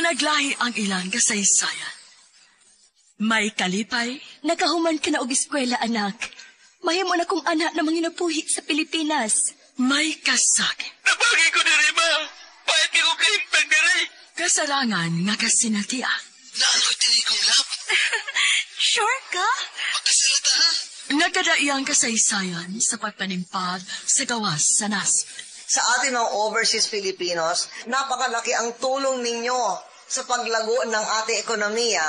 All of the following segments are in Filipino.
Managlahi ang ilang kasaysayan. May kalipay. Nakahuman ka na og eskwela, anak. Mahimo na kong anak na manginapuhi sa Pilipinas. May kasakit. Nabagi ko diri, ma. Pahit ko kaimpag diri. Kasalangan nga kasinatian. Naanoy diri kong lab. Sure ka? Magkasalata, ha? Nagkadaiyang kasaysayan sa pagpanimpad sa gawas sa nasib. Sa atin ng overseas Filipinos, napakalaki ang tulong ninyo sa paglago ng ating ekonomiya.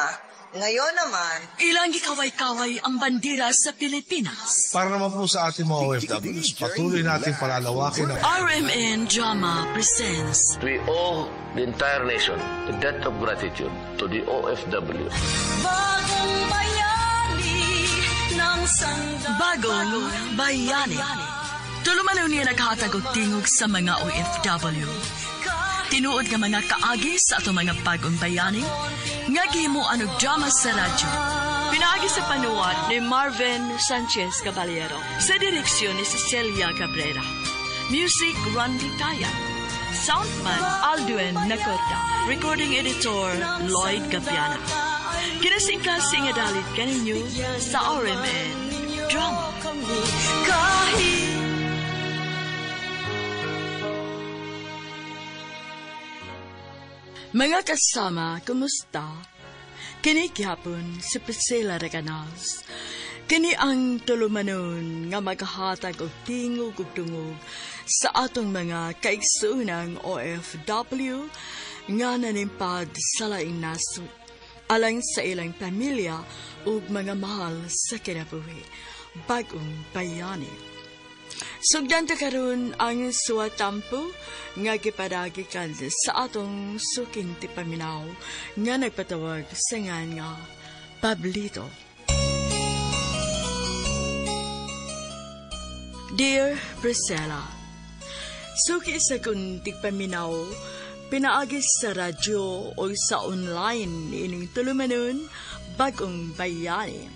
Ngayon naman, Ilang gikaway-kaway ang bandera sa Pilipinas. Para naman po sa ating mga OFWs, patuloy natin palalawakin ang RMN Drama presents We owe the entire nation a debt of gratitude to the OFW. Bagong bayani ng sandata. Bagong Bayani. Tulumanaw niya naghatag og tingog sa mga OFW. Tinuod nga mga kaagi sa ato mga bagong bayani, nga gihimuan og drama sa radyo. Pinaagi sa panuwat ni Marvin Sanchez Caballero. Sa direksyon ni Cecilia Cabrera. Music, Randy Taya. Soundman, Alduen Nacorda. Recording editor, Lloyd Gapiana. Kinasing-kasing nga dalit kaninyo sa RMN Drama. Mga kasama, kumusta? Kini gihapon si Priscilla Reganas. Kini ang tulumanon nga maghahatag og tingog ug dungog sa atong mga kaigsuunang OFW nga nanimpad sa laing nasod alang sa ilang pamilya ug mga mahal sa kinabuhi. Bagong Bayani. Sugdan ta karon ang suwatampo nga gipadagikan sa atong suking tipaminaw nga nagpatawag sa ngan nga Pablito. Dear Priscilla, suki sa kong tipaminaw, pinaagis sa radyo o sa online ining tulumanon Bagong Bayani.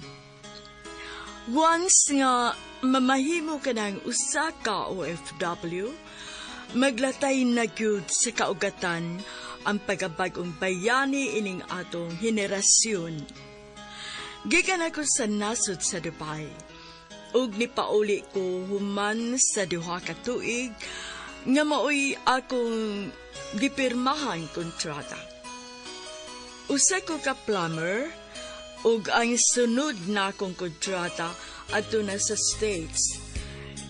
Once nga mamahimo ka ng usa ka OFW, maglatay na gyud sa kaugatan ang pagabagong bayani ining atong henerasyon. Gikan ako sa nasod sa Dubai, ug nipauli ko human sa duha ka tuig nga maoy akong gipirmahan kontrata. Usa ko ka plumber, ug ang sunod na akong kontrata ato na sa States.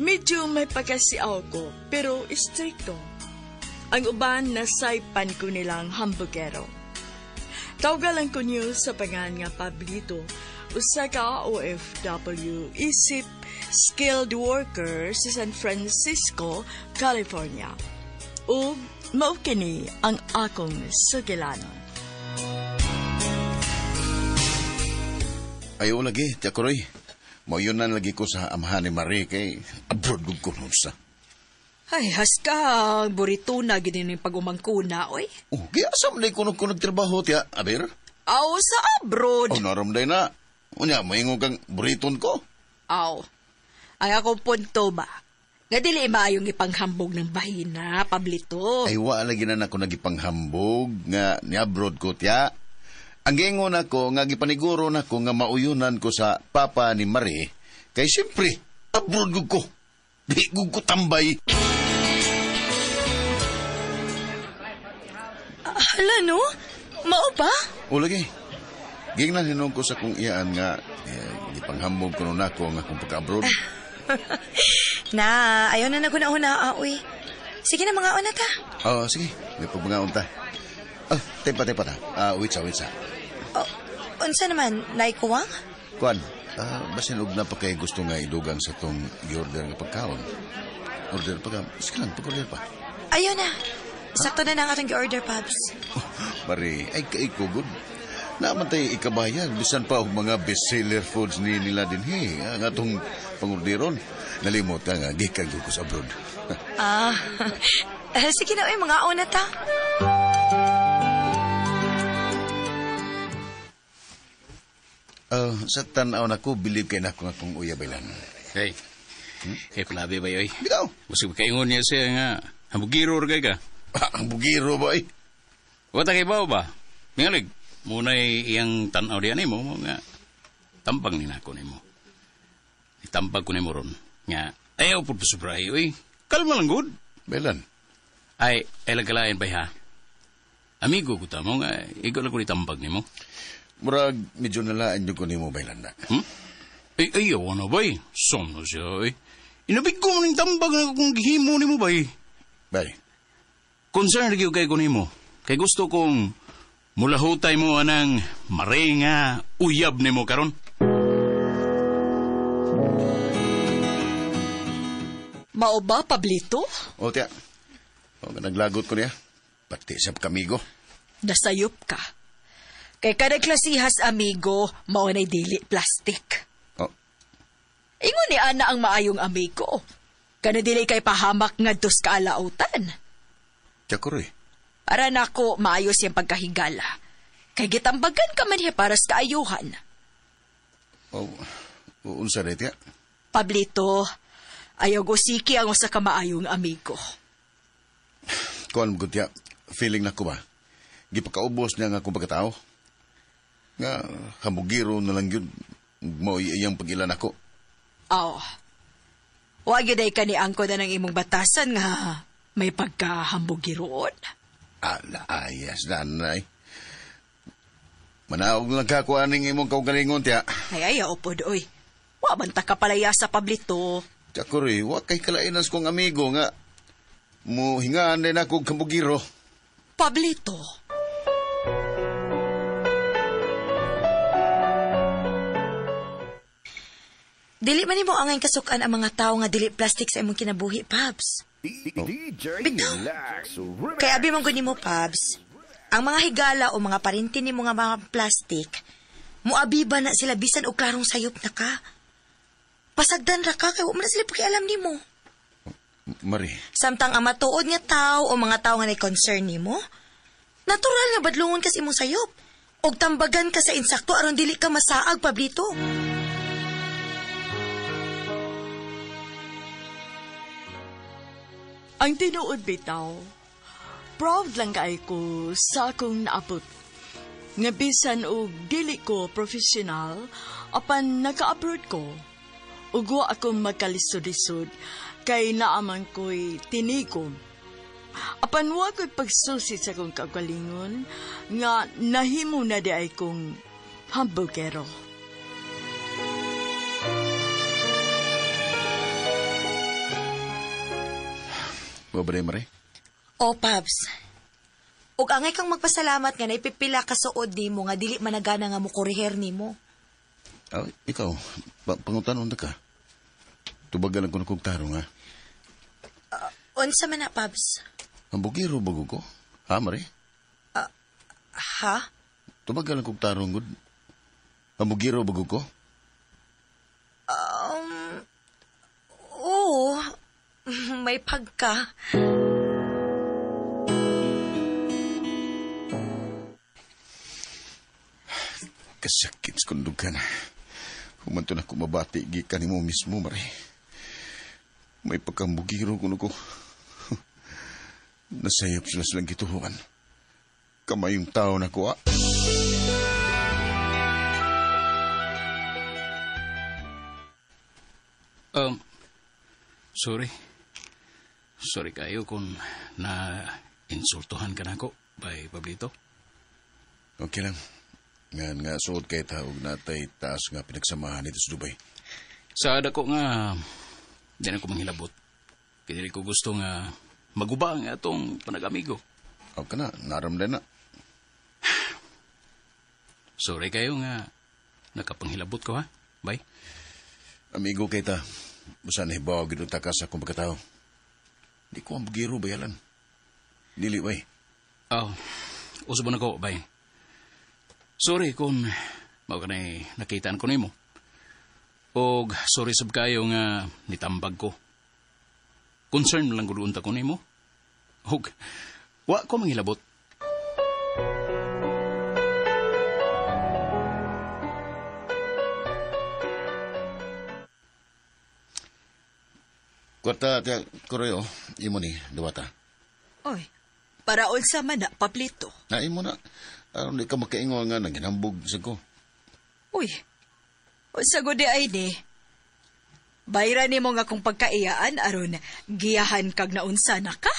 Medyo may pagkasiaw ko, pero istrikto. Ang uban nasaypan ko nilang hambugero. Tawgalan ko niyo sa pangan nga Pablito, usa ka OFW, isip skilled worker sa San Francisco, California. Ug mao kini ang akong sugilanon. Ayaw lagi, Tia Kuroy. Mayunan lagi ko sa amahan ni Marie kay abroad ko nun sa. Ay, haska, burito na ginin yung pag-umangkuna, oy. Oh, kaya asam na ko nagtrabaho, Tia, Aber? Aw, sa abroad. Oh, naramday na. Unya, maingo kang buriton ko. Aw, ang akong punto ba? Nga dili maayong ipanghambog ng bahina, Pablito. Ay, wala lagi na ako nagipanghambog nga ni abroad ko, Tia. Ang gingon ako nga gipaniguro na ko nga mauyunan ko sa papa ni Marie, kay siyempre, abroad ko. Di ko tambay. Hala, no? Mao ba? O lagi, gingnan hinong ko sa kong iyaan nga, gipanghambog ko nun ako nga kung pagka-abroad. Na, ayaw na naguna-una, uy. Sige na, mga una ta. Sige, may pagbangaon ta. Tepa ta. Wait sa. Unsa naman, naikuwang? Kuan, basin og na pa kay gusto nga idugang sa tong i-order nga pagkaon. Order pa ka, sige lang, pag-order pa. Ayaw na. Sakto na ang atong gi-order, Pabs. Mari, ay kaikugod. Naman tayo ikabayag, bisan pa og mga bestseller foods ni nila din, ang atong pangorderon. Nalimot ka nga, gikagod ko sa abroad. Sige na, uy, mga una ta. Sa tanaw na ko, believe kay na ako nga kung uyabay lang. Hey, kay palabi ba yoy? Bitaw. Busog kaingon niya siya nga, hambugiro kay ka. Ang bugiro ba eh? Wata kay ba? Ngalig, muna'y iyang tanaw diyan mo, nga tampang ninako nimo. Itampag ko nimo ron. Nga, ayaw po pasubray, uy. Kalma lang, good. Belan. Ay lagkalain ba ha? Amigo ko tamo nga, ikaw lang ko nitampag nimo. Murag, medyo nalaan yung kunin mo, Belan na. Ay, ayaw na bay. Sono siya, eh. Inabig ko ng tambag na kung gihimo nimo bay. Bay. Concern na kay ko nimo. Kay gusto kong mulahutay mo anang marenga uyab nimo karon. Mao ba, Pablito? O, tiya. O, naglagot ko niya. Pati sa kamigo. Nasayop ka. Kay kada klasihas, amigo, mao na'y dili plastic. O, Ingon ni ana ang maayong amigo. Kana dili kay pahamak ngadtos ka alautan. tiya ko rin. Para nako maayos yung pagkahigala. Kay gitambagan ka man niya para sa kaayuhan. O, unsa rin, tiya. Pablito, ayaw gusiki ang usa ka maayong amigo. Kuan mo, tiya. Feeling na ko ba? Gipakaubos niya nga akong pagkatao. Nga, hamugiro na lang yun. Mo iyang pagilan ako. Oh. Wag yun ay kaniangko na ng imong batasan nga may pagkahambugiroon. Ayas, nanay. Manaog lang ka kung aning imong kaugalingon, tiya. Ay, ayaw po doy. Wabanta ka palaya sa Pablito. Tiya ko rin, wag kay kalainas kong amigo nga. Mo hingaan din ako kamugiro. Pablito. Dili man nimo angay kasukan ang mga tao nga dili plastic sa imong kinabuhi, Pabs. Bitaw. Kay abi man gud nimo, Pabs. Ang mga higala o mga parinti nimo nga mga plastic, muabiba na sila bisan og klarong sayop na ka. Pasagdan ra ka kay wa man na sila pakialam nimo. Mari. Samtang ang matuod nga tao o mga tao nga na-concern nimo, natural nga badlungon ka sa imong sayop. Og tambagan ka sa insakto aron dili ka masaag, Pablito. Ang tinuod bitaw, proud lang kay ko sa akong naabot. Nga bisan og dili ko professional, apan naka-abroad ko. Ugwa akong magkalisod-lisod, kay naaman ko'y tinigom. Apan wa ko'y pagsusi sa kong kagalingon, nga nahimo na di ay kong hambugero. Mabalay, Mari. O, Pabs. Ug angay kang magpasalamat nga naipipila ka suod nimo nga dili managana nga mukuriher nimo. Ikaw, pangutanon na ka. Tubagan ko na kong tarong, ha? Unsa man na, Pabs? Ang bugiro bago ko. Ha, Mari? Ha? Tubagan kong tarong, good. Ang bugiro bago ko. Oo. May pagka. Kasakit sa kundugan. Humanto na kumabati, gikan ni mo mismo, Mari. May pagkambugiro ko. Nasayop sila silang gituhuan. Kamayong tao na ko, Sorry. Sorry kayo kung na-insultuhan ka na ako, by Pablito. Okay lang. Nga suot kay taog natay taas nga pinagsamahan dito sa Dubai. Sa ada ko nga, di na ko manghilabot. Kaya ko gusto nga maguba ang atong panag-amigo. O ka na, naramdan na. Sorry kayo nga nakapanghilabot ko, ha? Bye. Amigo kay ta, busan hibaw gid ta ka sa akong pagkatao. Di ko ang bugiro bayalan. Dili way. Uso ba na ko, bye. Sorry kung mao ka na nakitaan ko nimo. Og sorry sab kayo nga nitambag ko. Concern lang gud unta ko nimo. Og wa ko manghilabot. Kwarta, tiya, koreo, imo ni, duwata. Oy, Para unsa man na, Pablito. Nain mo na. Aron di ka makaingon nga naginambog sa ko. Uy, unsa gudi ay ni? Bayra ni mo nga kung pagkaiyaan aron giyahan kag naunsa na ka?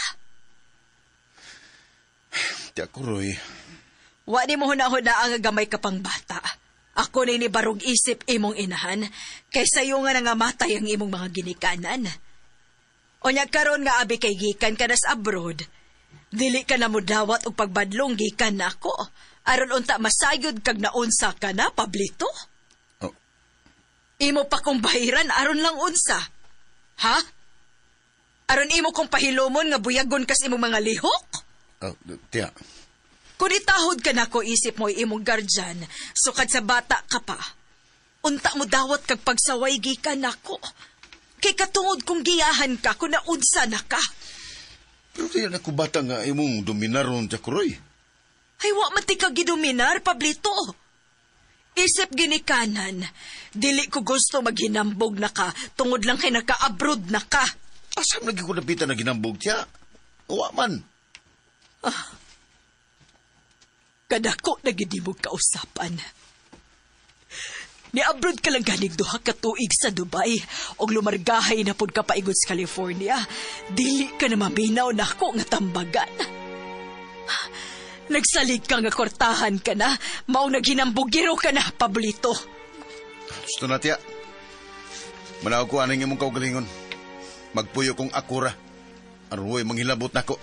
Di ako, Roy. Wa ni mo hunahuna ang gamay ka pang bata. Ako na ni barog isip imong inahan, kaysa yung nga nangamatay ang imong mga ginikanan. Onya karon nga abi kay gikan ka na sa abroad, dili ka na mo dawat og pagbadlong gikan na ako. Aron unta masayod kag naunsa ka na, Pablito? Oh. Imo pa kong bahiran aron lang unsa. Ha? Aron imo kong pahilomon nga buyagon kas imong mga lihok? Oh, tiya. Kung itahod ka na ko isip mo imong guardian, sukad sa bata ka pa, unta mo dawat kag pagsaway gikan nako. Kay katungod kong giyahan ka kung naunsa na ka. Pero tiyan ako bata nga imong dominaron tiya ko, Roy. Ay, wa mati ka gidominar, Pablito. Isip ginikanan, dili ko gusto maghinambog na ka, tungod lang kay naka-abroad na ka. Asam lagi ko napitan na ginambog tiya? Uwa man. Kadako na gidimog kausapan. Ni-abroad ka lang ganig duha ka tuig sa Dubai og lumargahay na pud ka paingon sa California. Dili ka na maminaw na ako nga tambagan. Nagsalig ka nga kortahan ka na, mao naghinambugiro ka na, Pablito. Gusto na tiya. Manaw ko aning imong kaugalingon. Magpuyo kong akura. Aroy, manghilabot na ko.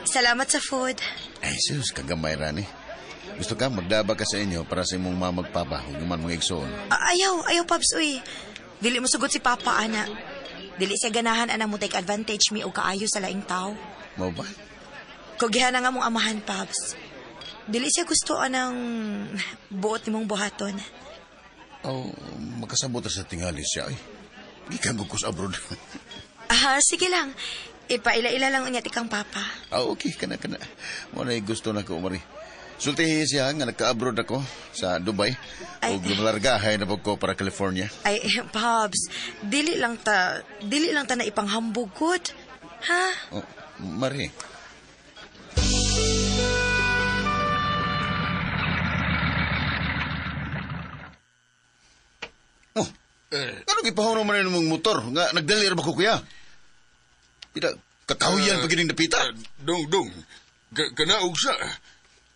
Salamat sa food. Ay, sus, kagamay rani. Gusto ka, magdaba ka sa inyo para sa imong mamagpabaho, yung man mga igsoon. Ayaw, Paps, uy. Dili mo sugot si Papa, ana. Dili siya ganahan, ana mo take advantage mi o kaayo sa laing tao. Mau ba? Kugihan na nga mong amahan, Paps. Dili siya gusto anang buot ni mong buhaton. Oh, makasabot sa tingali siya, ay. Gikan ko sa abroad. Sige lang. Ipaila-ila lang unya tikang Papa. Okay, kana. Muna gusto na ko, Mari. Sultihi siya nga nagka-abroad ako sa Dubai. O lumalargahay na po ko para California. Ay, Pops, dili lang ta na ipanghambog good. Ha? Oh, Mari. Oh, ano gipahuno man yung mong motor? Nga, nagdalir ba ko, kuya? Pita, kakahuyan pa gining napita? Dong, kanaog sa.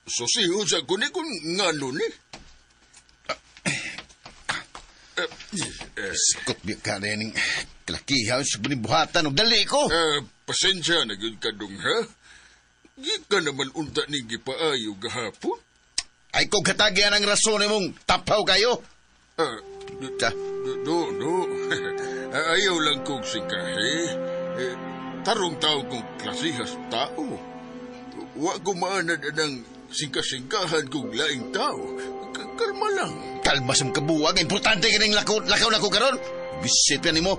Sosiho sa kunin kung ngano ni. Sikot biya ka na yung kalakihaw sa bunibuhatan o dali ko. Pasensya na yun ka dong, ha? Di ka naman unta ni gipaayo gahapon. Ay kung katagyan ang rason mong tapaw kayo. No. Ayaw lang kong singkahe. Tarong tao kong klasihas tao. Wa ko maanad ng singkasingkahan kong laing tao. Kalma lang. Kalma sa kabuwag. Importante ka ng lakaw na ko karon. Bisit yan mo.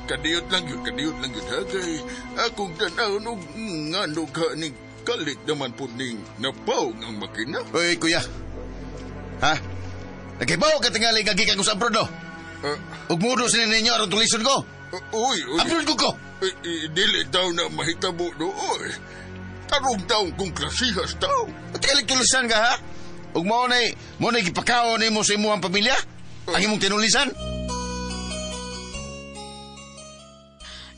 Kadiyot lang yun, ha? Kay akong tanaw nung ngano ka ning kalit naman po ning napaw ng makina. Uy, kuya. Ha? Nagibaw ka tingali gagikan ko sa abroad, no? Ugmudo sila ninyo aron tulisun ko. Uy. Abroad ko. Dili daw na mahitabo doon. Tarong taong kong klasihas daw. At tulisan ka, ha? Ug mo na gipakaon ni mo sa imuhang pamilya? Ang imong tinulisan?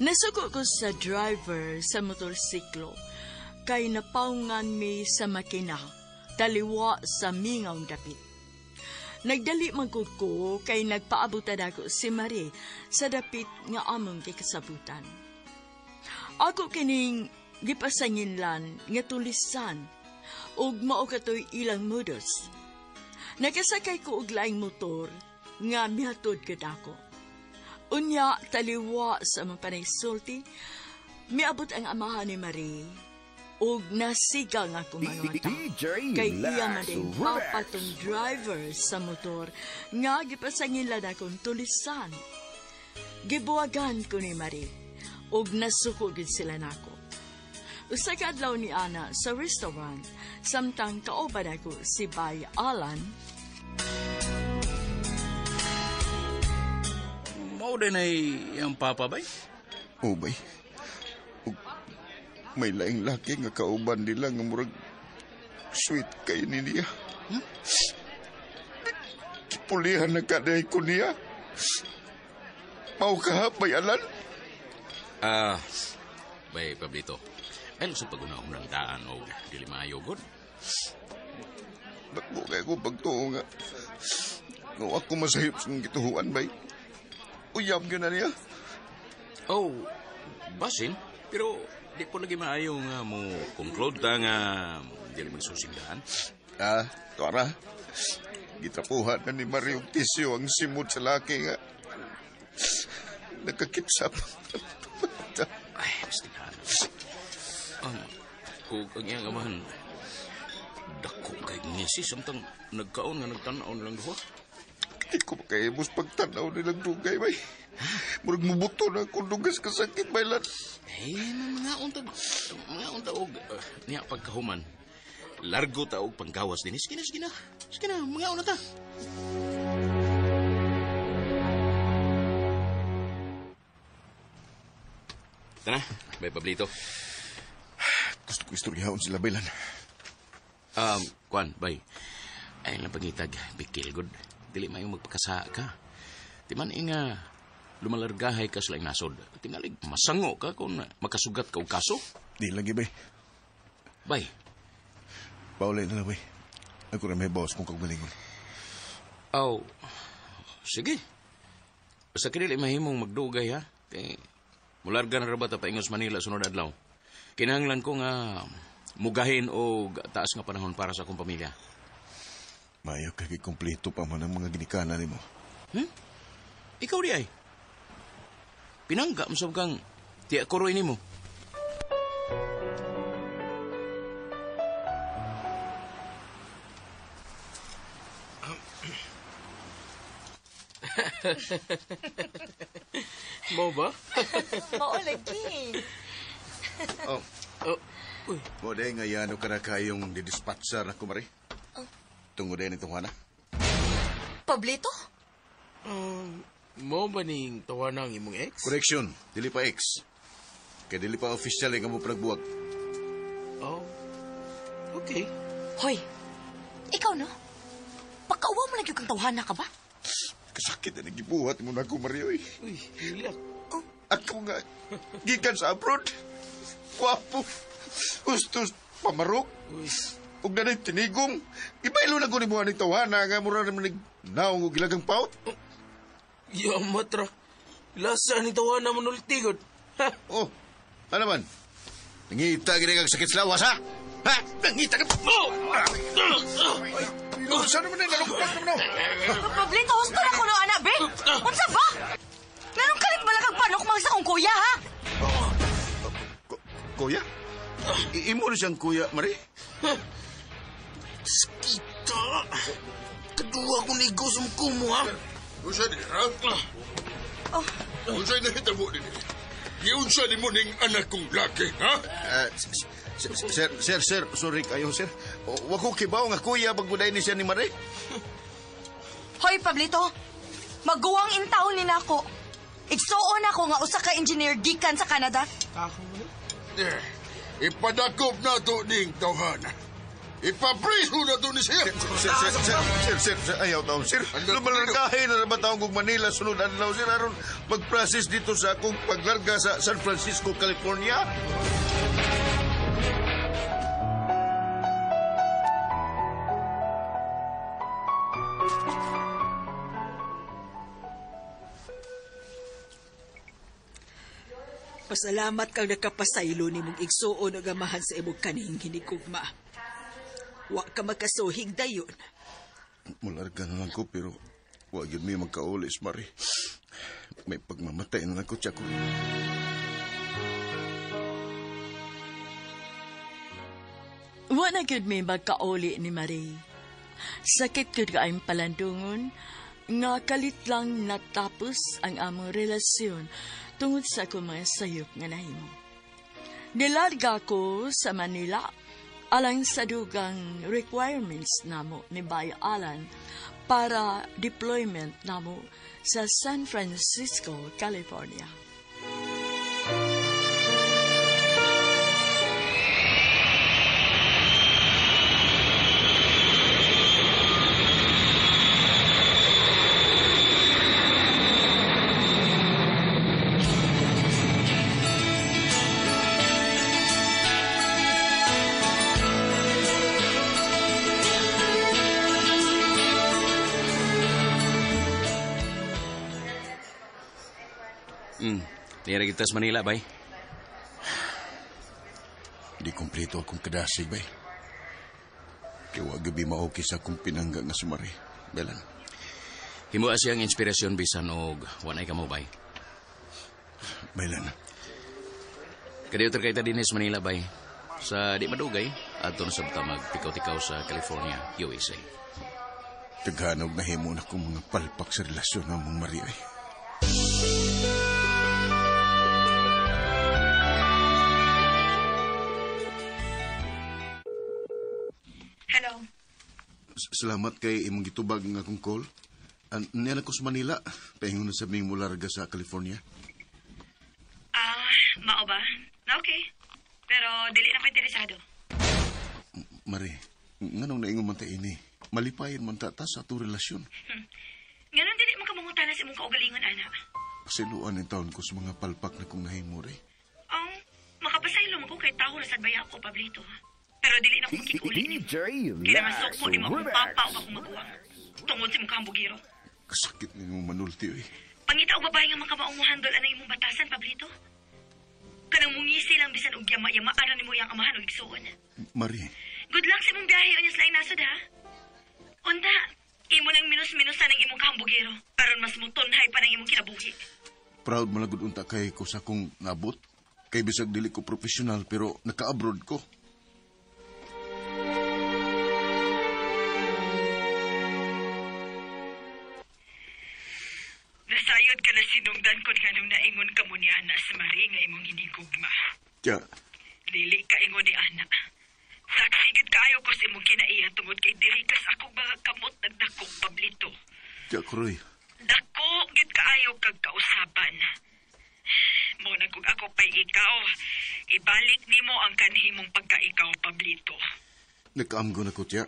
Nasuko ko sa driver sa motorsiklo kay napaungan mi sa makina taliwa sa mingaw dapit. Nagdali magud ko kay nagpaabutan ako si Marie sa dapit nga among gikasabutan. Ako kining gipasanginlan nga tulisan ug mao katoy ilang modus. Nakasakay ko og laing motor nga mihatod gid ako. Unya taliwa sa mga panaysulti, miabot ang amahan ni Marie ug nasigal nga akong mga mata. Kay iya man din papatong driver sa motor nga gipasangilan akong tulisan. Gibuwagan ko ni Marie ug nasuko gid sila nako. Usa ka adlaw ni ana sa restaurant samtang kauban ako si Bay Alan. Mao din ay ang papa bay? O bay. Ug may laing laki nga kauban nila nga murag sweet kay ni niya. Kipulihan na kaday ko niya. Mau ka bay alan? Bay Pablito. Ay sa pag-unahon ng daan o dili maayo gud. Bakbo kay ko pagtuo nga. No ako masahip sa gituhuan bay. Uyab yun na niya. Oh, basin. Pero di po lagi maayo nga mo conclude ta nga dili magsusinggahan. Tuara. Gitapuhan na ni Mario Tisio ang simot sa laki nga. Nakakitsap. Ay, pastihan. Kung ang iyang amahan, dako kay ngisi, samtang nagkaon nga nagtanaw nilang duha. Hindi ko makaibos pagtanaw nilang dugay, bay. Murag mubuto na kung lugas kasakit, bay lan. Mga unta og niya pagkahuman. Largo ta og panggawas din. Sige na, mga una ta. Tana, bay Pablito. Gusto ko istoryahon sila, bay lan. Kwan, bay. Ay lang pangitag, bikil good. Dili mayong magpakasa ka. Timan nga, lumalargahay ka sa laing nasod. Tingalig, masango ka kung makasugat ka o kaso. Di lagi, bay. Bay. Paulay na lang, bay. Ako na may boss kung kagmalingon. Sige. Basta kinili mahimong magdugay, ha? Kaya, mularga na rabat pa ingos Manila sunod adlaw. Kinahanglan ko nga mugahin o taas nga panahon para sa akong pamilya. Mayo kay kompleto pa man ang mga ginikanan nimo. Ikaw di ay. Pinangga mo sab kang tiya kuroy nimo. Mo ba? Mao lagi. Mo day nga yano ka na kayong didispatcher na kumari. Tungo day nitong hana. Pablito? Mo ba ning tawanan ang imong ex? Correction, dili pa ex. Kaya dili pa official nga mo panagbuwag. Okay. Hoy, ikaw no? Pagkauwa mo lang yung kang tawhana ka ba? Kasakit na nagibuhat mo na ako, Mario. Uy, hilak. Ako nga, gikan sa abroad. Wapo. Gustos pamarok. Ug na tinigom. Ibaylo na ko ni mo ni tawhana nga mura naman nagnaong og gilagang paut. Yamat ra. Lasa ni tawanan mo nultigod. Ano man? Nangita gini kag sakit sa lawas, ha? Ha? Nangita ka? Saan naman na nalukpat naman, no? Pablito, gusto na ko no, anak, be? Unsa ba? Nanong kalit ba lang kang panok mga sa kong kuya, ha? Kuya? Imo na siyang kuya, Marie? Skita. Kedua ko nigo sa mukumo, ha? Unsa di, ha? Unsa nahitabo din? Unsa di mo ning anak kong laki, ha? Sir, sorry kayo, sir. Wag ko kibaw nga kuya pagbuday ni siya ni Marie. Hoy, Pablito, maguwang intaon ni nako. Igsuon ako nga usa ka engineer gikan sa Canada. Ipadakop na to ning tawhana. Ipapriso na to ni siya. Sir, ayaw taon, sir. Lumalangkahin na naman taong kong Manila sunod adlaw, sir. Aron mag-process dito sa akong paglarga sa San Francisco, California. Pasalamat kang nakapasaylo ni mong igsuon o gamahan sa imong kaning hinigugma. Wa ka magkasuhig dayon. Mularga na lang ko, pero wag yun may magkaulis, Marie. May pagmamatay na lang ko, tiyak ko. Wa na gyud may magkauli ni Marie. Sakit gyud kaayong palandungon, nga kalit lang natapos ang among relasyon tungod sa akong mga sayop nga nahimo. Nilarga ko sa Manila alang sa dugang requirements namo ni Bay Alan para deployment namo sa San Francisco, California. Tira kita sa Manila, bay. Di kompleto akong kadasig, bay. Kaya wag gabi maokis akong pinangga nga sumari. Belan. Himo siyang inspirasyon bisan og wanay ka mo, bay. Belan. Kadayo terkait din sa Manila, bay. Sa di madugay, ato na sabta magtikaw-tikaw sa California, USA. Taghanog na himo na kong mga palpak sa relasyon ng mong Maria, eh. Hello. Salamat kay imong gitubag nga akong call. Niyan ako sa Manila. Pahingon na sabing mo larga sa California. Mao ba? Okay. Pero dili na ko interesado. Mari, nganong naingon man ta ini? Malipayon man ta sa ato relasyon. Ganon dili mo kamangutana sa imong kaugalingon, anak. Pasiluan ng taon ko sa mga palpak na kong nahimo, rin. Makapasaylo mo ko kay tao na sadbaya ako, Pablito. Pero dili na ko makikulit ni mo. Kaya naman soko ni mo akong papa o akong maguwang. Tungod sa imong kahambugiro. Kasakit na yung manulti, eh. Pangita o babae nga makamaong mo handle anay imong batasan, Pablito. Kanang mungisi lang bisan og yama-yama aran nimo iyang amahan og igsuon. Mari. Good luck sa imong biyahe onyas laing nasod, ha? Onda, imo nang minus-minusan ang imong kahambugiro aron mas mutunhay pa ng imong kinabuhi. Proud malagod unta kay ko sa kong nabot. Kay bisag dili ko profesional pero naka-abroad ko. Nasayod ka na sinungdan ko nga nung naingon ka mo ni Ana sa Marie nga imong hinigugma. Tiya. Dili ka ingon ni Ana. Saksigid kaayo ko sa imong kinaiya tungod kay diri kas akong mga kamot nagdakong, Pablito. Tiya, Kroy. Dako gid kaayo kag kausaban. Mo na kung ako pa'y ikaw, ibalik nimo ang kanhimong pagka-ikaw, Pablito. Nakaamgo na ko, tiya.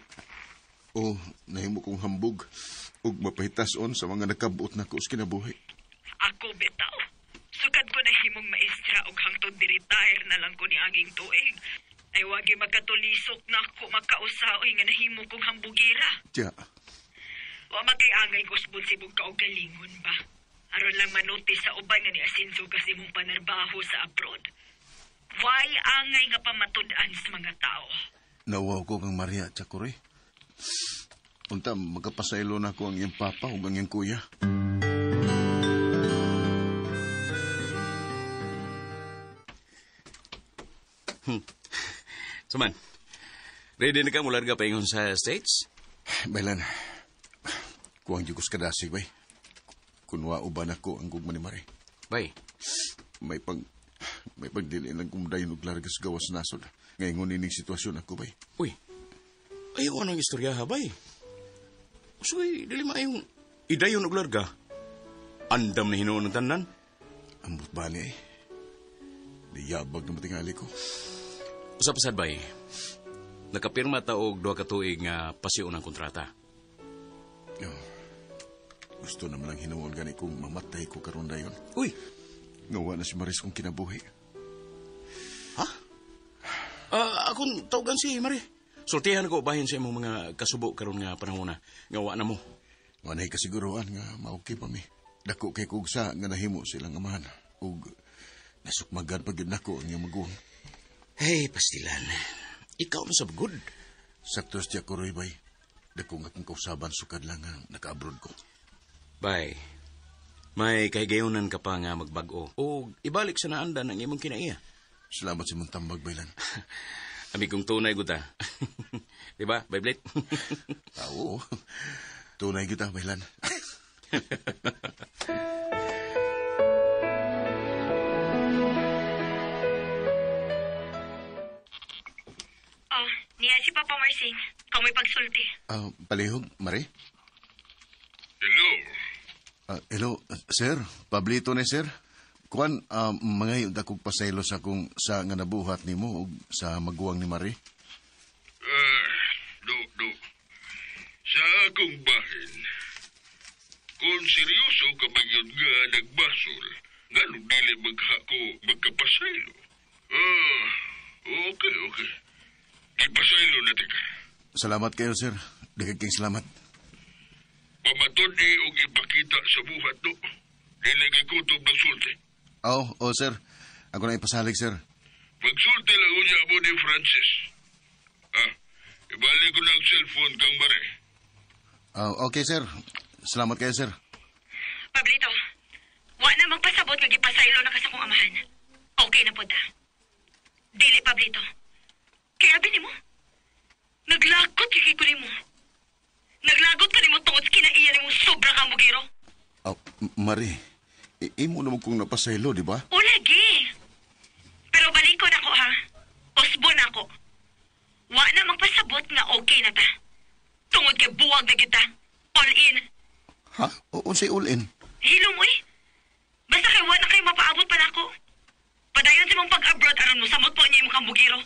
O, nahimo kong hambog. Ug mapahitason sa mga nakabuot na ko sa kinabuhi. Ako, bitaw. Sukad ko na himong maestra ug hangtod di-retire na lang ko ni aging tuig. Ay wagi magkatulisok na ako makausaoy nga nahimo kong hambugira. Tiya. Wa magkay-angay ko sponsibog ka og galingon ba? Aron lang manotis sa uban nga ni Asinso kasi mong panarbaho sa abroad. Why angay nga pamatud-an sa mga tao? Nawaw ko kang Maria, tiya, Kroy. Unta, magkapasaylo na ko ang iyang papa o ang iyang kuya. Saman, ready na ka mula ka paingon sa States? Bailan, kuwang jugos kadasig, bay. Kunwa uban ako ang gugma ni Mari. Bay? May pagdili lang kumdayon og largas gawas nasod. Ngayon ining sitwasyon ako, bay. Uy, ayaw anong istorya ha, bay? Usoy, dili maayong idayon og larga. Andam na hinuon ng tanan. Ambot ba ni, eh? Diyabag na matingali ko. Usap-usad, bay. Nakapirma ta og 2 ka tuig nga pasiyon ang kontrata. Gusto naman lang hinuon gani kung mamatay ko karon dayon. Uy! Ngawa na si Maris kong kinabuhi. Ha? Akong tawagan si Mari. Sultihan ko bahin sa imong mga kasubo karon nga panahon na. Ngawa na mo. Wanay kasiguruan nga maukay pa mi. Dako kay kugsa nga nahimo silang amahan. Ug nasukmagan pagid nako ang iyang maguwang. Hey, pastilan. Ikaw na sabgod. Sakto siya ko, Roy, bay. Dako nga kong kausaban sukad lang nga naka-abroad ko. Bay, may kahigayonan ka pa nga magbago o ibalik sa naanda ng imong kinaiya. Salamat sa mong tambag, Baylan. Ami kong tunay guta. Diba, Bayblit? Oo. Tunay kita, Baylan. Niya si Papa Marcin. Kung may pagsulti. Palihog, Mari? Hello. Hello, sir. Pablito ni sir. Kuan, mga yung dakog pasaylo sa kung sa nga nabuhat ni mo o sa maguwang ni Marie. Do. Sa akong bahin, kung seryoso ka ba yun nga nagbasol, nga nung dili ko magkapasaylo. Okay. Ipasaylo na tika. Salamat kayo, sir. Dagagking salamat. Pamatod og ipakita sa buhat do. Dili kay kutob ng sulti. Sir. Ako na ipasalig, sir. Magsulti lang unya mo ni Francis. Ibalik ko na ang cellphone kang Mare. Okay, sir. Salamat kayo, sir. Pablito, wa na magpasabot nga gipasaylo na ka sa kong amahan. Okay na po da. Dili, Pablito. Kaya abin mo, naglagot kikay ko mo. Naglagot ka ni mo tungod sa kinaiya ni mo sobra kang bugiro. Marie, imo naman kong napasaylo, di ba? O lagi. Pero balikon ako ha. Osbon ako. Wa na magpasabot nga okay na ta. Tungod kay buwag na kita. All in. Ha? Unsay all in? Hilom, uy. Basta kay wa na kayo mapaabot pa na ako. Padayon si mong pag-abroad aron mo samot po niya yung kang bugiro.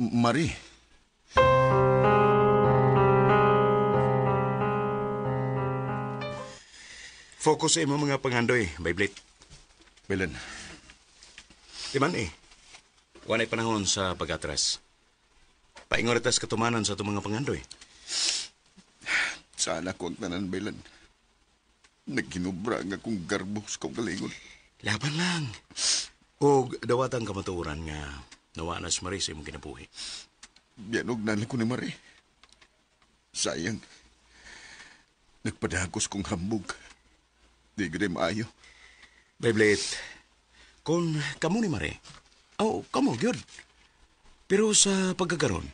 Marie. Focus sa imong mga pangandoy, Beyblade. Belen. Di man wanay panahon sa pag-atras. Paingoritas katumanan sa itong mga pangandoy. Sana ko ang tanan, Belen. Nagkinubra nga kong garbo sa kong kalingon. Laban lang. O dawatang kamaturan nga nawa na si Marie sa imong kinabuhi. Biyanog na ko ni Marie. Sayang. Nagpadagos kong hambog. Di gede maayo. Beyblade, kung kamo ni Marie, kamo, gyud. Pero sa pagkagaron,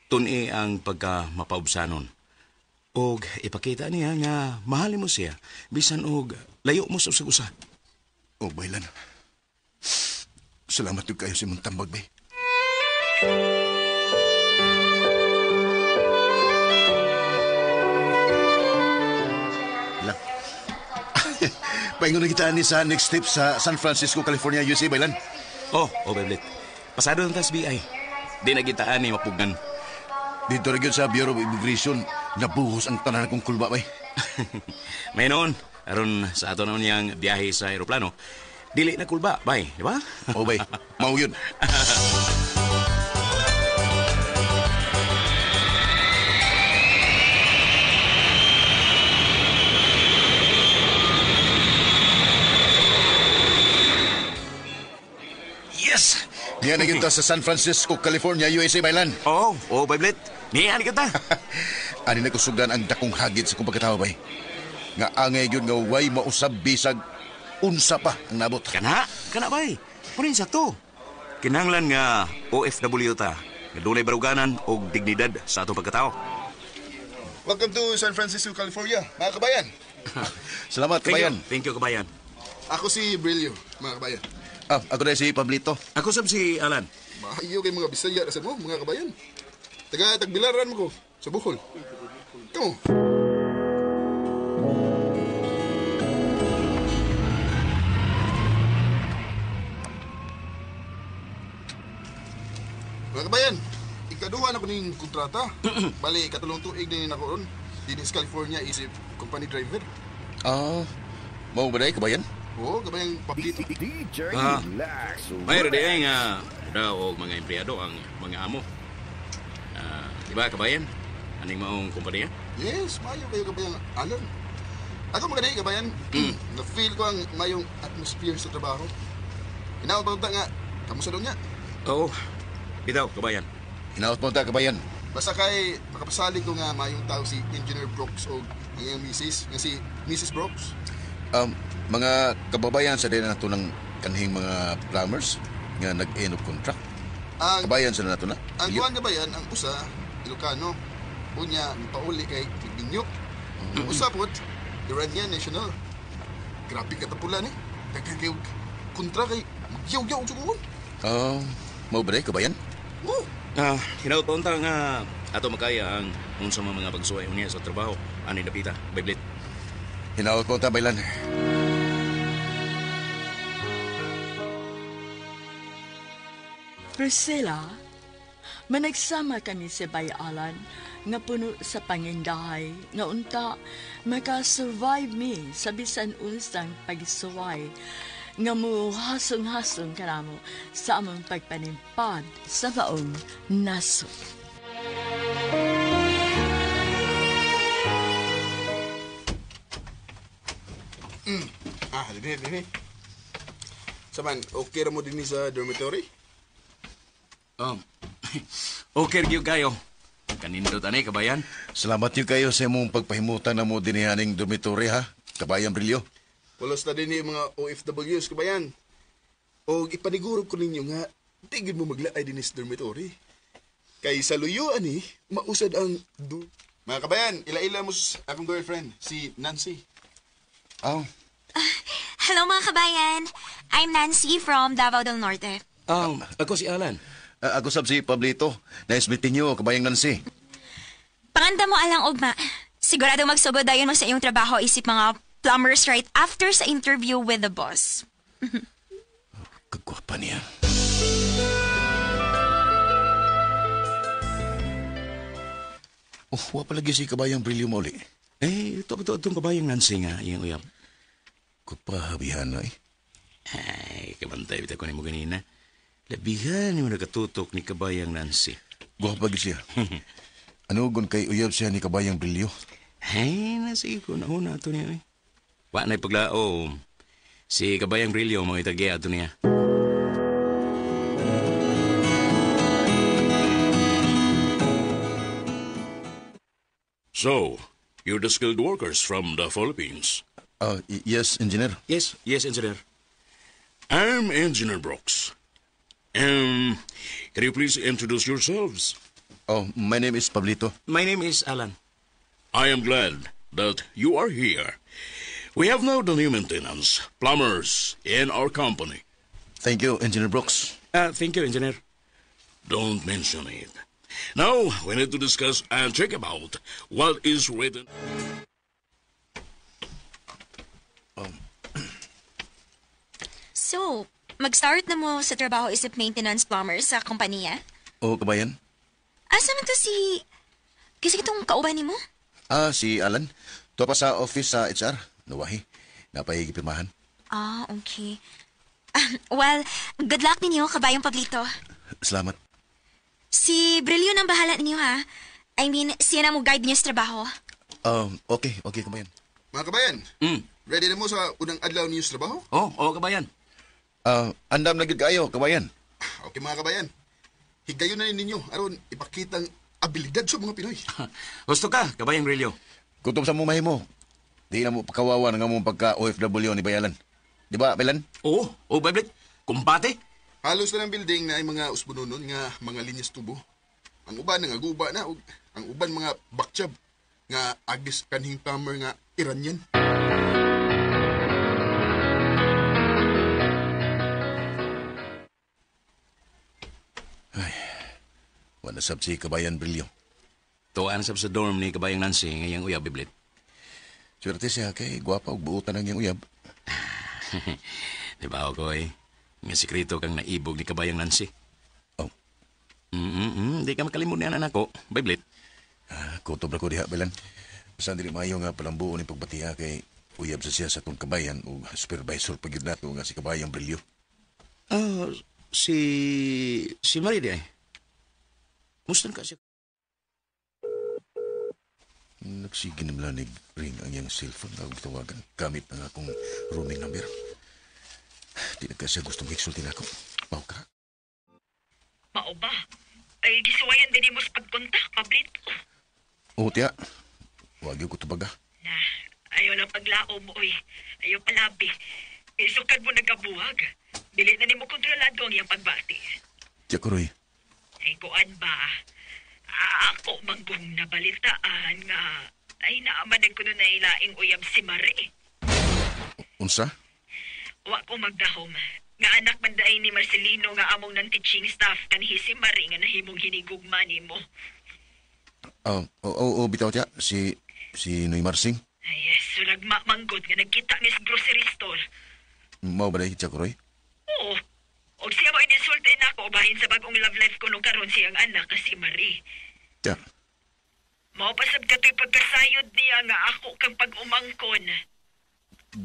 tuni ang pagka-mapaubsanon. Og ipakita niya nga mahali mo siya, bisan og layo mo sa usag-usa. Baylan. Salamat yung kayo si mong tambag, bay. Paingon na kita ni sa next trip sa San Francisco, California, USA, Baylan. Beyblade. Pasado ng TSBI. Di na kitaan ni mapugan. Dito rin sa Bureau of Immigration, nabuhos ang tanan kong kulba, bay. May noon, aron sa ato naman niyang biyahe sa aeroplano, dili na kulba, bay, di ba? Bay. Mau yun. Yes! Niyan na kita sa San Francisco, California, USA, Baylan. Beyblade. Niyan na kita. Ani na kusugan ang dakong hagit sa kong pagkatawa, bay. Nga angay yun nga way mausab bisag unsa pa ang nabot. Kana bay. Punin sa to. Kinahanglan nga OFW ta. Nga dunay baruganan o dignidad sa atong pagkatao. Welcome to San Francisco, California, mga kabayan. Salamat, kabayan. Thank you, kabayan. Ako si Brillo, mga kabayan. Ako na si Pablito. Ako si Alan. Maayo kay mga Bisaya sa mo, mga kabayan. Tagbilaran mo ko sa Bohol. Kamu. Mga kabayan, ikaduha na ko ning kontrata. Bali, katulong tuig din ako ron. Dinis California isip company driver. Mau ba day, kabayan? Oo, kabayang Pablito. Mayroon din nga daw mga empleyado ang mga amo. Di ba, kabayan? Aning maong kumpanya? Yes, mayo kayo kabayang Alan. Ako magaday, kabayan. Na-feel ko ang mayong atmosphere sa trabaho. Hinaot pa nga, kamusta daw niya? Oo. Bitaw, kabayan. Hinaot mo ta, kabayan. Basta kay makapasalig ko nga mayong tao si Engineer Brooks o ngayong misis, nga si Mrs. Brooks. Mga kababayan sa din na ito ng kanhing mga plumbers nga nag-end of contract. Kabayan sa na ito na? Ang kuhan kabayan, ang usa, Ilocano, unya, pauli kay Binyok. Ang usa po, Iranian National. Grabe katapulan Kaya kontra kay magyaw-yaw sa kuhon. Mau ba day, kabayan? Oo. Hinaot pa nga ato makaya ang unsa mga pagsuway niya sa trabaho. Ani napita, Beyblade. Hinaot ko ta, Baylan. Priscilla, managsama kami sa bayalan nga puno sa pangindahay nga unta makasurvive mi sa bisan unsang pagsuway nga mo hasong-hasong kanamo sa among pagpanimpad sa maong nasod. Dini. Saman, okay ra mo din sa dormitory? Okay, gyud kayo. Kanindot ani, kabayan. Salamat niyo kayo sa imong pagpahimutan na mo dinihaning dormitory, ha? Kabayan Brilyo. Walos na din yung mga OFWs, kabayan. O ipaniguro ko ninyo nga, tigid mo maglaay din sa dormitory. Kay sa luyo, ani, mausad ang Mga kabayan, ila-ila mo akong girlfriend, si Nancy. Oh. Hello mga kabayan. I'm Nancy from Davao del Norte. Ako si Alan. Ako sab si Pablito. Nice meeting you, kabayang Nancy. Panganda mo alang ugma. Sigurado magsugod dayon mo sa iyong trabaho isip mga plumbers right after sa interview with the boss. Kagwapa niya. Wa palagi si kabayang Brilyo mo uli. Itong kabayang Nancy nga, iyang uyab. Kupahabihan na Ay, kabantay bita ko ni mo ganina. Labihan ni mo nakatutok ni kabayang Nancy. Gwapa siya. Ano gun kay uyab siya ni kabayang Brilyo? Ay, nasi ko nauna ito niya. Wa na'y paglaom. Si kabayang Brilyo mga itagya ito niya. So, you're the skilled workers from the Philippines? Yes, Engineer. Yes, Engineer. I'm Engineer Brooks. Can you please introduce yourselves? My name is Pablito. My name is Alan. I am glad that you are here. We have now the new maintenance, plumbers, in our company. Thank you, Engineer Brooks. Thank you, Engineer. Don't mention it. Now, we need to discuss and check about what is written. So, mag-start na mo sa trabaho isip maintenance plumber sa kompanya? Oo, kabayan. Asa man to si... Kasi itong kauban ni mo? Si Alan. Tuwa pa sa office sa HR. Nawahi. Napahigipirmahan. Okay. Well, good luck ninyo, kabayong Pablito. Salamat. Si Brilyo nang bahala ninyo, ha? I mean, siya na mo guide niyo sa trabaho. Okay, kabayan. Mga kabayan, ready na mo sa unang adlaw niyo sa trabaho? Oo, kabayan. Andam na gid kayo, kabayan. Okay, mga kabayan. Higayon na ninyo aron ipakitang abilidad sa mga Pinoy. Gusto ka, kabayang Brilyo? Kutob sa mo mahimo. Di na mo pakawawan nga mong pagka-OFW ni Bayalan. Di ba, Belan? Oo, Beblet. Kumpate. Halos na ng building na ay mga usbununon nga mga linyas tubo. Ang uban nga guba na, ang uban mga bakchab nga agis kanhing plumber nga Iranian. Ay, wala sab si kabayan Brilyo. Tuwaan sab sa dorm ni kabayang Nancy ngayang uyab, Beblet. Swerte siya kay gwapa ug buutan ang iyang uyab. Di ba ako Nga sikreto kang naibog ni kabayang Nancy. Di ka makalimutan anak ko, Beblet. Kutob na ko diha, Belan. Basta dili maayo nga palambuon ni pagbatiha kay uyab sa siya sa tong kabayan o supervisor pagyud nato nga si kabayang Brilyo. Si Marie di ay. Mustan ka siya. Nagsige na malanig ring ang iyang cellphone na tawagan gamit ang akong roaming number. Di na kasi gustong hiksultin ako. Mau ka? Mao ba? Ay, gisuwayan din mo sa pagkontak, Pablito. Oo, tiya. Huwag yung kutubaga. Ayaw na paglao mo, oy. Ayaw palabi. Isukad mo nagkabuhag. Dili na ni mo kontrolado ang iyang pagbati. Tiya ko, Roy. Ay, kuan ba? Ako manggong nabalitaan nga ay naamanag ko na ilaing uyab si Marie. Unsa? Wa ko magdahom. Nga anak man daay ni Marcelino nga among ng teaching staff kanhi si Marie nga nahimong hinigugma nimo. Bitaw tiya. Si Noy Marsing. Yes. Sulagma manggod nga nagkita ni sa grocery store. Mao ba na Chakuroy? Oo. Og siya mo inisulti na ako bahin sa bagong love life ko nung karon siyang anak kasi Marie. Tiya. Mao pasab katoy pagkasayod niya nga ako kang pag-umangkon.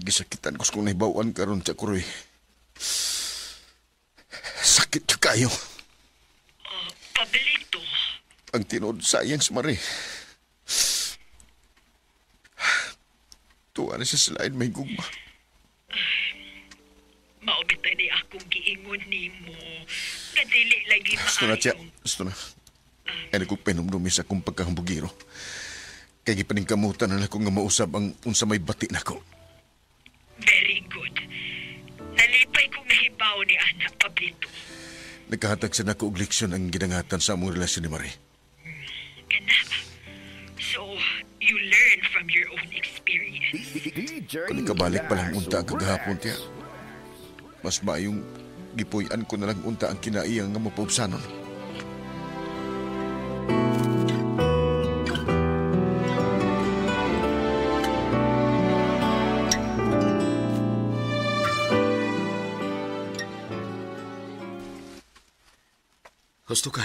Gisakitan ko kung nahibawan karon Chakuroy. Sakit ka kayo. Pablito. Ang tinod sayang si Marie. Tuwa na siya sa lain may gugma. Maubitay na akong giingon ni mo. Nga dili lagi maayo. Gusto na, Tiya. Gusto na. Ay nagkupinom-dumi sa akong pagkahambugiro. Kaya gipaningkamutan na ako nga mausap ang unsa may bati na ko. Very good. Nalipay kong nahibaw ni anak Pablito. Nagkahatag sa nako og leksyon ang ginangatan sa among relasyon ni Marie. Kana. So, you learn from your own experience. Kung ikabalik pa lang unta ang kagahapon, Tiya. Mas maayong gipuy-an ko na lang unta ang kinaiyang nga mapubsanon. Gusto ka?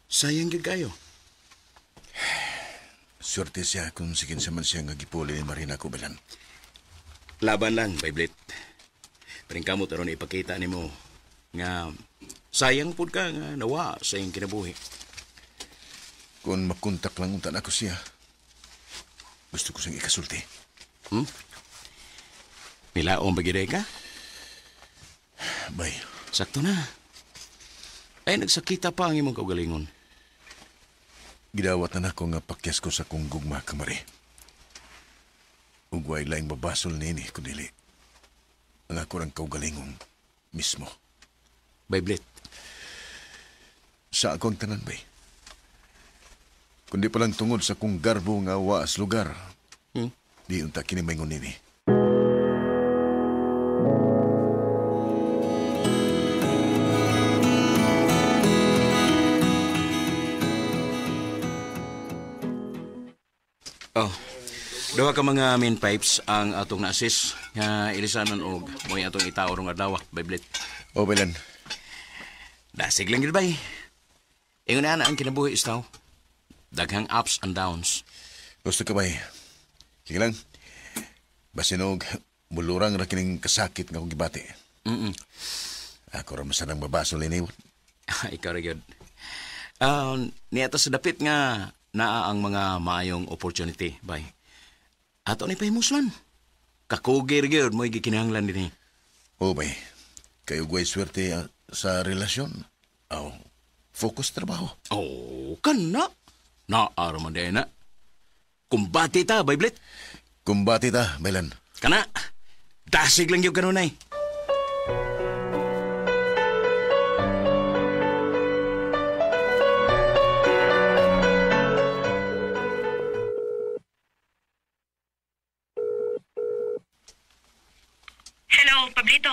Sayang gid kayo. Swerte siya kung sigin sa man siya nga gipuli ni Marina ko, Belan. Laban lang, Biblet. Paring kamot aron ipakita nimo nga sayang pud ka nga nawa sa iyong kinabuhi. Kung makontak lang unta na ako siya, gusto ko siyang ikasulti. Milaong bagiday ka? Bay. Sakto na. Ay, nagsakita pa ang imong kaugalingon. Gidawat na ako nga pakyas ko sa kong gugma kamari. Ugway laing babasol nini kundili. Ang ako rang kaugalingon mismo. Biblet. Sa akong tanan, bay. Kundi palang tungod sa kong garbo nga waas lugar. Di unta kinimingon nini. Oh, duha ka mga main pipes ang atong na-assist nga ilisanon og mo'y atong itaw rong adlaw, Biblet. O, Belan. Dasig lang gid bay. Ingon na ang kinabuhi istaw. Daghang ups and downs. Gusto ka, bay? Sige lang. Basinog, bulurang ra kining kasakit nga akong gibati. Ako ra masanang babasol ini. Ikaw ra gyud. Niya sa dapit nga naa ang mga maayong opportunity, bay. Ato ni pahimuslan. Kakugir gyud mo'y gikinahanglan dinhi. O, bay. Kayo guay swerte sa relasyon. Focus trabaho. Oh, kana. Naaraman din na. Kumbati ta, Biblet. Kumbati ta, Belan. Kana. Dasig lang yung kanunay. Hello, Pablito.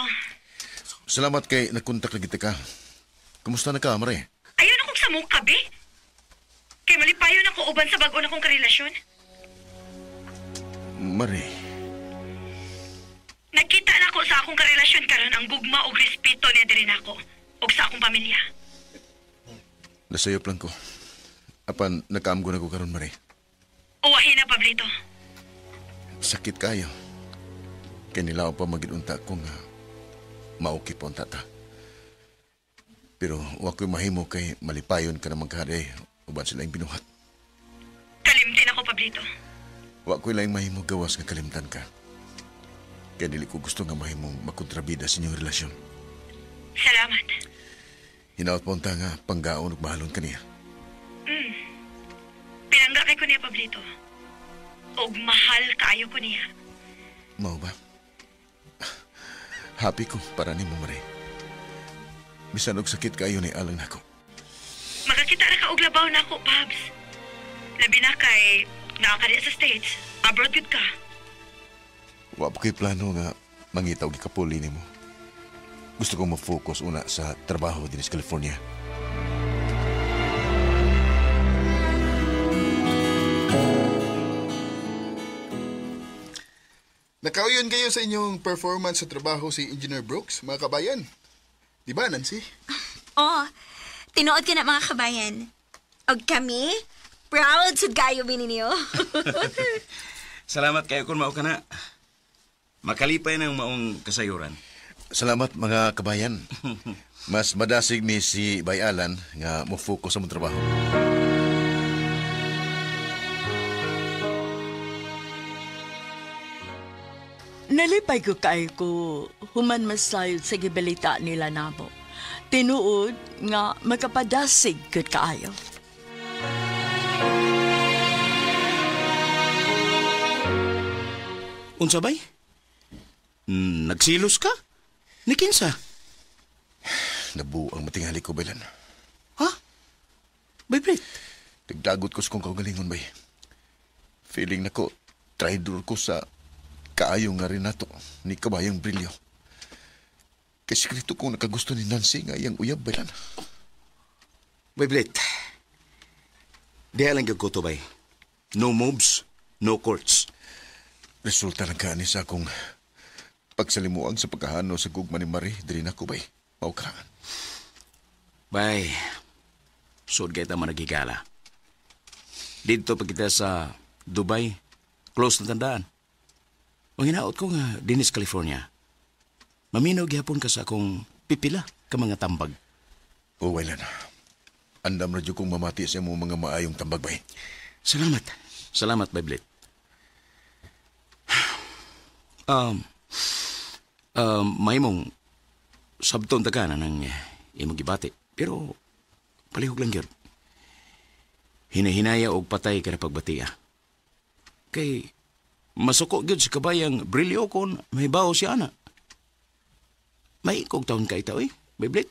Salamat kay nagkontak na kita ka. Kumusta na ka, Mare? Ayaw na kong sa mukha, be. Kay malipayon ako uban sa bago na kong karelasyon. Mare. Nagkita na ako sa akong karelasyon karon ang gugma o respeto niya din ako. O sa akong pamilya. Nasayop lang ko. Apan, nakaamgo na ko karon, Mare. Uwahin na, Pablito. Sakit kayo. Kaya nilaw pa mag-inunta ko nga mauki po ang tata. Pero huwag ko'y mahimo kay malipayon ka na magkahaday uban sila yung binuhat. Kalimtin ako, Pablito. Huwag ko'y lang mahimo gawas nga kalimtan ka. Kaya dili ko gusto nga mahimong makontrabida sa inyong relasyon. Salamat. Hinaot po nga panggaon ug mahalon ka niya. Pinangga kay ko niya, Pablito. Og mahal kaayo ko niya. Mao ba? Happy ko para ni mo, Mare. Bisan og sakit kayo ni alang nako. Makakita na ka og labaw na ako, Pabs. Labi na kay nakakari sa States. Abroad yun ka. Wa pa ko'y plano nga mangitaw gikapuli ni mo. Gusto kong ma-focus una sa trabaho din sa California. Nakauyon kayo sa inyong performance sa trabaho si Engineer Brooks, mga kabayan. Di ba, Nancy? Oh, tinuod ka na mga kabayan. Og kami, proud sa gayo bininyo. Salamat kayo kung mao ka na. Makalipay ng maong kasayuran. Salamat mga kabayan. Mas madasig ni si Bay Alan nga mo-focus sa mong trabaho. Nalipay ko kayo ko human masayod sa gibalita nila namo. Tinuod nga makapadasig gud kaayo. Unsa bay? Nagsilos ka? Ni kinsa? Nabuang matingali ko, Baylan. Ha? Bay, Brett? Nagdagot ko sa kong kaugalingon, bay. Feeling na ko, traidor ko sa kaayo nga rin nato ni Kabayang Brilyo. Kay sikrito kong nakagusto ni Nancy nga iyang uyab, Baylan. Bay, Brett. Diha lang ko to, bay. No moves, no courts. Resulta lang ka ni sa akong pagsalimuang sa pagkahano sa gugma ni Marie, diri na ko, bay. Maukarangan. Bay, sud kay ta managigala. Dito pa kita sa Dubai, close na tandaan. Ang hinaot ko nga, Dinis, California. Maminaw gyapon ka sa akong pipila ka mga tambag. O, Wailan. Andam radyo kong mamati sa imong mga maayong tambag, bay. Salamat. Salamat, Bay Blit. May mong sabton tagana ng imong gibati. Pero, palihog lang yun. Hinahinaya og patay ka na pagbatiya. Kay, masuko gyud si Kabayang Brilyo kon may bawo si ana. May ikog taon ka itaw eh, Bay Blit.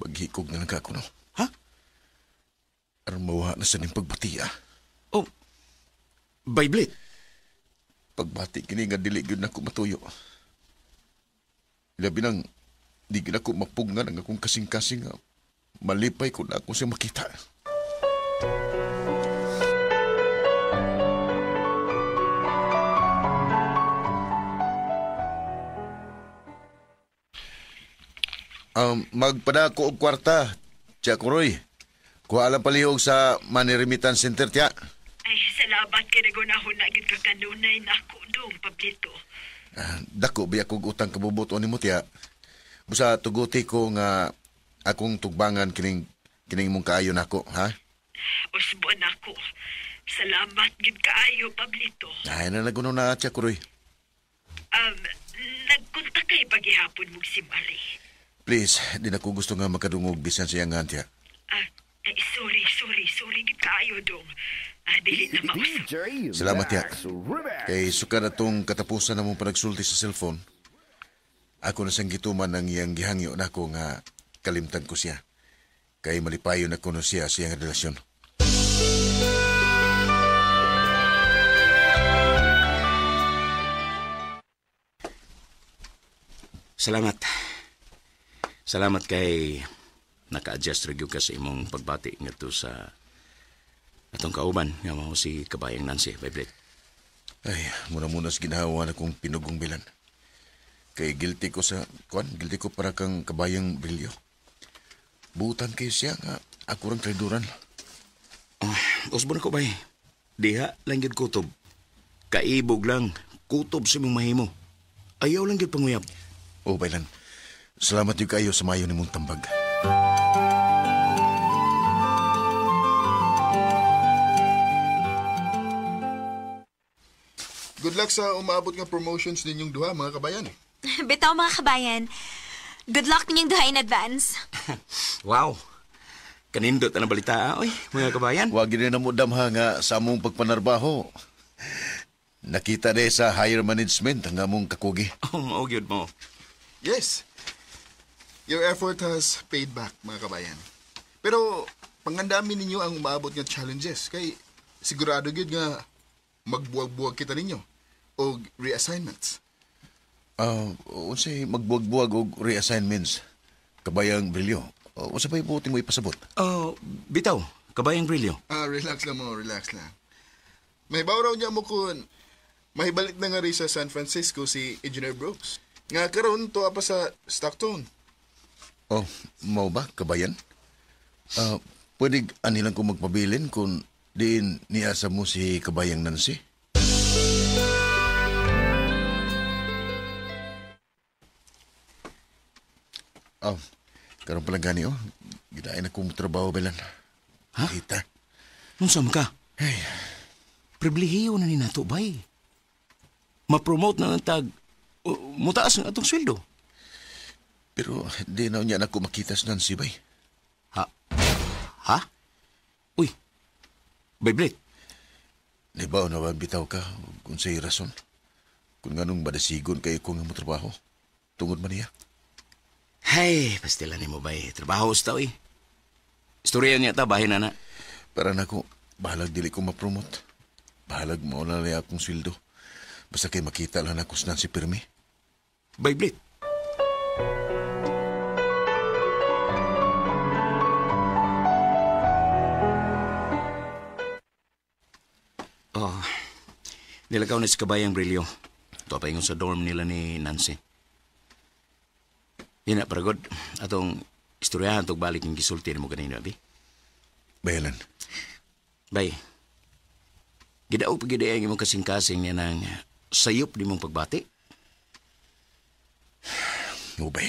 Maghikog na lang ka ako, no? Ha? Aron mawala na sa ning pagbatiya. Oh, Bay Blit. Pagbati kini nga dili gyud nako matuyo. Labi nang di gyud ako mapungan ang akong kasing-kasing nga malipay ko na ako siya makita. Magpadako og kwarta, Tia Kuroy. Kuha lang palihog sa Money Remittance Center, Tia. Ay, salamat ka na gunahon na gid kag kanunay nako dong, Pablito. Dako biya kog utang kabubuton nimo, Tia. Busa tuguti ko nga akong tugbangan kining mong kaayo nako, ha? Usbon ako. Salamat gid kaayo, Pablito. Ay na nagunaw na, Tia Kuroy. Nagkontak kay paghihapon mong si Marie. Please, di na ko gusto nga makadungog bisan sa iyang Tia. Sorry gid kaayo dong. Dili na mausap. Salamat, Tia. Kay suka na tong katapusan na mong panagsulti sa cellphone. Ako na sang gituman ng iyang gihangyo na ko nga kalimtan ko siya. Kay malipayo na kuno siya sa iyang relasyon. Salamat kay naka-adjust rin ka sa imong pagbati nga to sa atong kauban nga mao si Kabayang Nancy, Bay Blit. Ay, muna-muna sa ginawa na kong pinugong bilan. Kay guilty ko para kang Kabayang Brilyo. Butan kayo siya nga ako rang traidoran. Usbon ko, bay. Diha lang yun kutob. Kaibog lang. Kutob sa mong mahimo. Ayaw lang yun panguyab. O, Baylan. Salamat yung kayo sa mayo ni mong tambag. Good luck sa umabot nga promotions ninyong duha, mga kabayan. Bitaw mga kabayan. Good luck ninyong duha in advance. Wow. Kanindot na balita, oy, mga kabayan. Wag na mo damha nga sa among pagpanarbaho. Nakita de sa higher management ang among kakugi. Mao gyud mo. Yes. Your effort has paid back, mga kabayan. Pero pangandamin ninyo ang umaabot nga challenges kay sigurado gyud nga magbuwag-buwag kita ninyo o reassignments. Unsay magbuwag-buwag og reassignments, Kabayang Brilyo? Unsa pa'y buti mo ipasabot? Bitaw, Kabayang Brilyo. Relax lang mo, relax lang. May baw raw niya mo kung Mahibalik na nga rin sa San Francisco si Engineer Brooks. Nga karon to pa sa Stockton. Oh, mau ba, kabayan? Pwede anilang ko magpabilin kung diin niasa mo si kabayang Nancy? Karon pala gani, gidain akong trabaho, Belan. Ha? Kita. Nunsam ka? Hey. Pribilehiyo na ni nato, bay. Ma-promote na ng tag, mutaas ng atong sweldo. Pero di na niya ako makita sa Nancy, bay. Ha? Uy, Beyblade. Diba na ba bitaw ka kung sa'y rason? Kung ganong badasigon kayo kung mo trabaho? Tungod man niya? Hay, pastila ni mo bay. Trabaho sa tao eh. Istorya niya ta, bahin na na. Para na ko, bahalag dili ko ma-promote. Bahalag mauna na akong sweldo. Basta kayo makita lang ako sa Nancy Pirmi. Beyblade. Nilagaw na si Kabayang Brillo. Ito pa ingon sa dorm nila ni Nancy. Yan na, paragod. Atong istoryahan itong balik yung gisulti mo kanina, abi. Bayalan. Bay, gidaog pagidayang imong kasing-kasing niya ng sayop di mong pagbati. Ubay,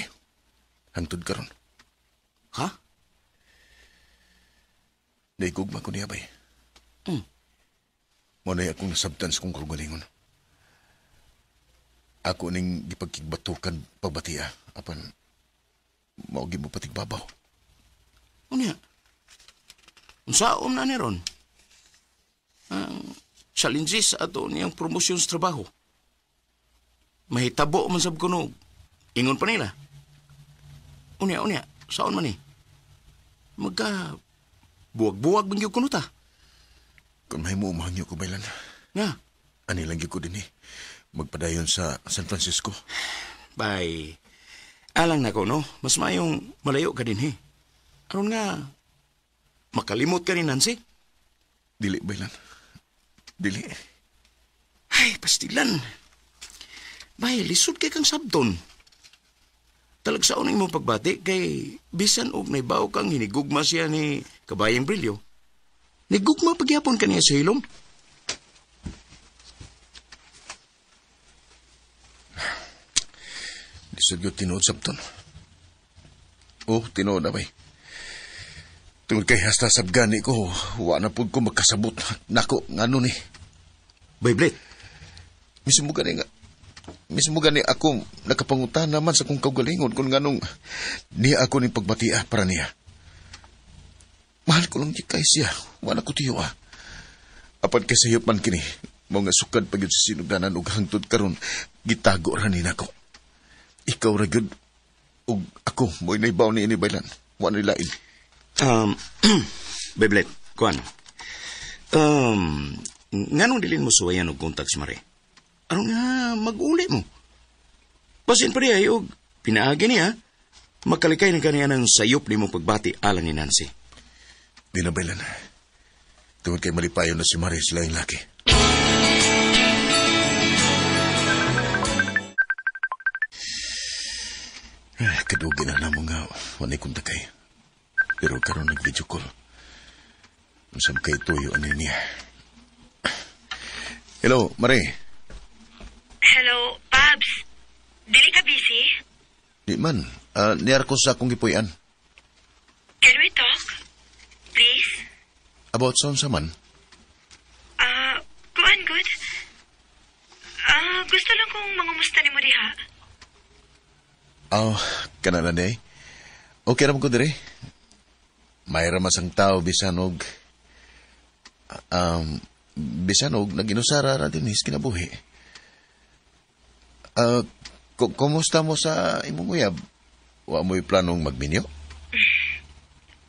hangtod ka ron. Ha? Naigugma ko niya, bay. Muna akong nasabtan sa kong karugalingon. Ako ning gipagkigbatukan pagbatia. Apan, maugi mo patigbabaw. Unya? Unsaon na ni ron? Challenges ato niyang promosyon sa trabaho. Mahitabo man sab kuno. Ingon pa nila. Unya, saon man ni? Magka buwag-buwag bang kuno ta? Kung may muumahang niyo ko, Baylan. Nga? Anilang ko din magpadayon sa San Francisco. Bay, alang na ko, no? Mas mayong malayo ka din, Aron nga, makalimot ka ni Nancy? Dili, Baylan. Dili. Ay, pastilan. Bay, lisod kay kang sabton. Talagsaon ang imong pagbati kay bisan og naibaw kang hinigugma siya ni Kabayang Brillo. Nigugma pagyapon ka niya sa hilom. Lisod ko tinood sabton. Tinood na bay. Tungod kay hasta sabgani ko, wa na po ko magkasabot. Nako, ngano ni? Beyblade. Mismo gani ako nakapangutan naman sa kong kaugalingon kung nganong niya ako ni pagbatia para niya. Mahal ko lang kay siya. Wala ko tiyo Apan kay sayop man kini. Mga sukad pag sa sinugdanan ug hangtod karon gitago ra ni nako. Ikaw ra gyud ug ako mo'y naibaw ni ini Baylan. Wa ni lain. Beyblade, kuan. Nganong dilin mo suwayan og kontak si Mare? Aron nga mag-uli mo. Pasin pa rin og pinaagi niya. Makalikay na kaniya ng sayop ni mo pagbati alang ni Nancy. Di na, Baylan. Tungod kay malipayon na si Mare sila yung laki. Kadugin na mo nga wanay kontakay. Pero karon nag-video call. Masam kay tuyo ano niya. Hello, Mare. Hello, Babs. Dili ka busy? Di man. Niyar ko sa akong gipuyan. Can we talk? Please? About saan sa man? Kuan good. Gusto lang kong mangumusta ni mo diha. Kanana day. Okay naman ko dire. May ramas ang tao bisan og naginusara ra din is kinabuhi. Kumusta mo sa imong uyab? Wa mo'y planong magminyo?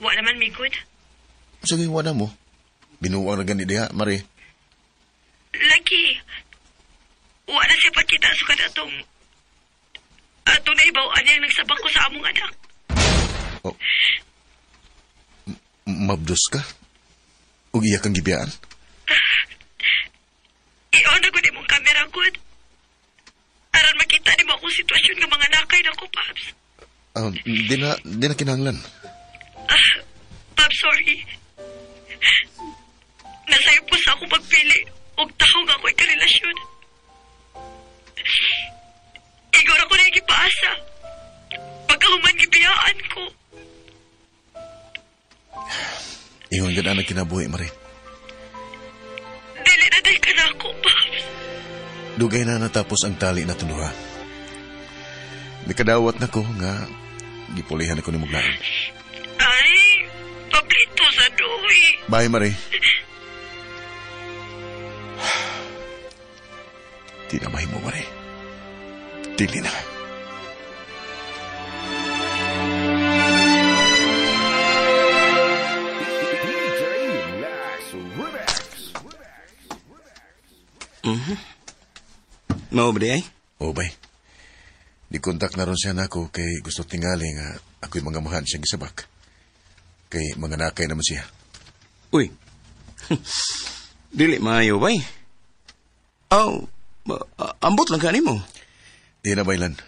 Wa naman may good. Sige, wa na mo. Binuwang na gani diha, Mare. Lagi. Wa na siya kita sukad atong naibaw yung nagsabak ko sa among anak. Mabdos ka? Ug iya kang gibiyaan? I-on ako ni mong kamera Di na kinahanglan. Pab, sorry. Nasayo po sa ako pagpili og tao nga ako'y karelasyon. Igor ako na igipaasa. Pagkahuman gibiyaan ko. Ingon gid ang kinabuhi, Marie. Dili na day ka na ako, Pops. Dugay na natapos ang tali na tunduha. May kadawat na ko nga gipulihan ako ni Muglaan. Ay, pablito sa doy. Bye, Marie. Di na mahimo, Marie. Dili na. Mao ba di ay? Oo, bay. Di-contact na ron siya nako kay gusto tingali nga ako'y mga mahan siyang gisabak. Kay mga nakay naman siya. Uy. Dili maayo, bay. Ambot lang ka mo. Di na, baylan.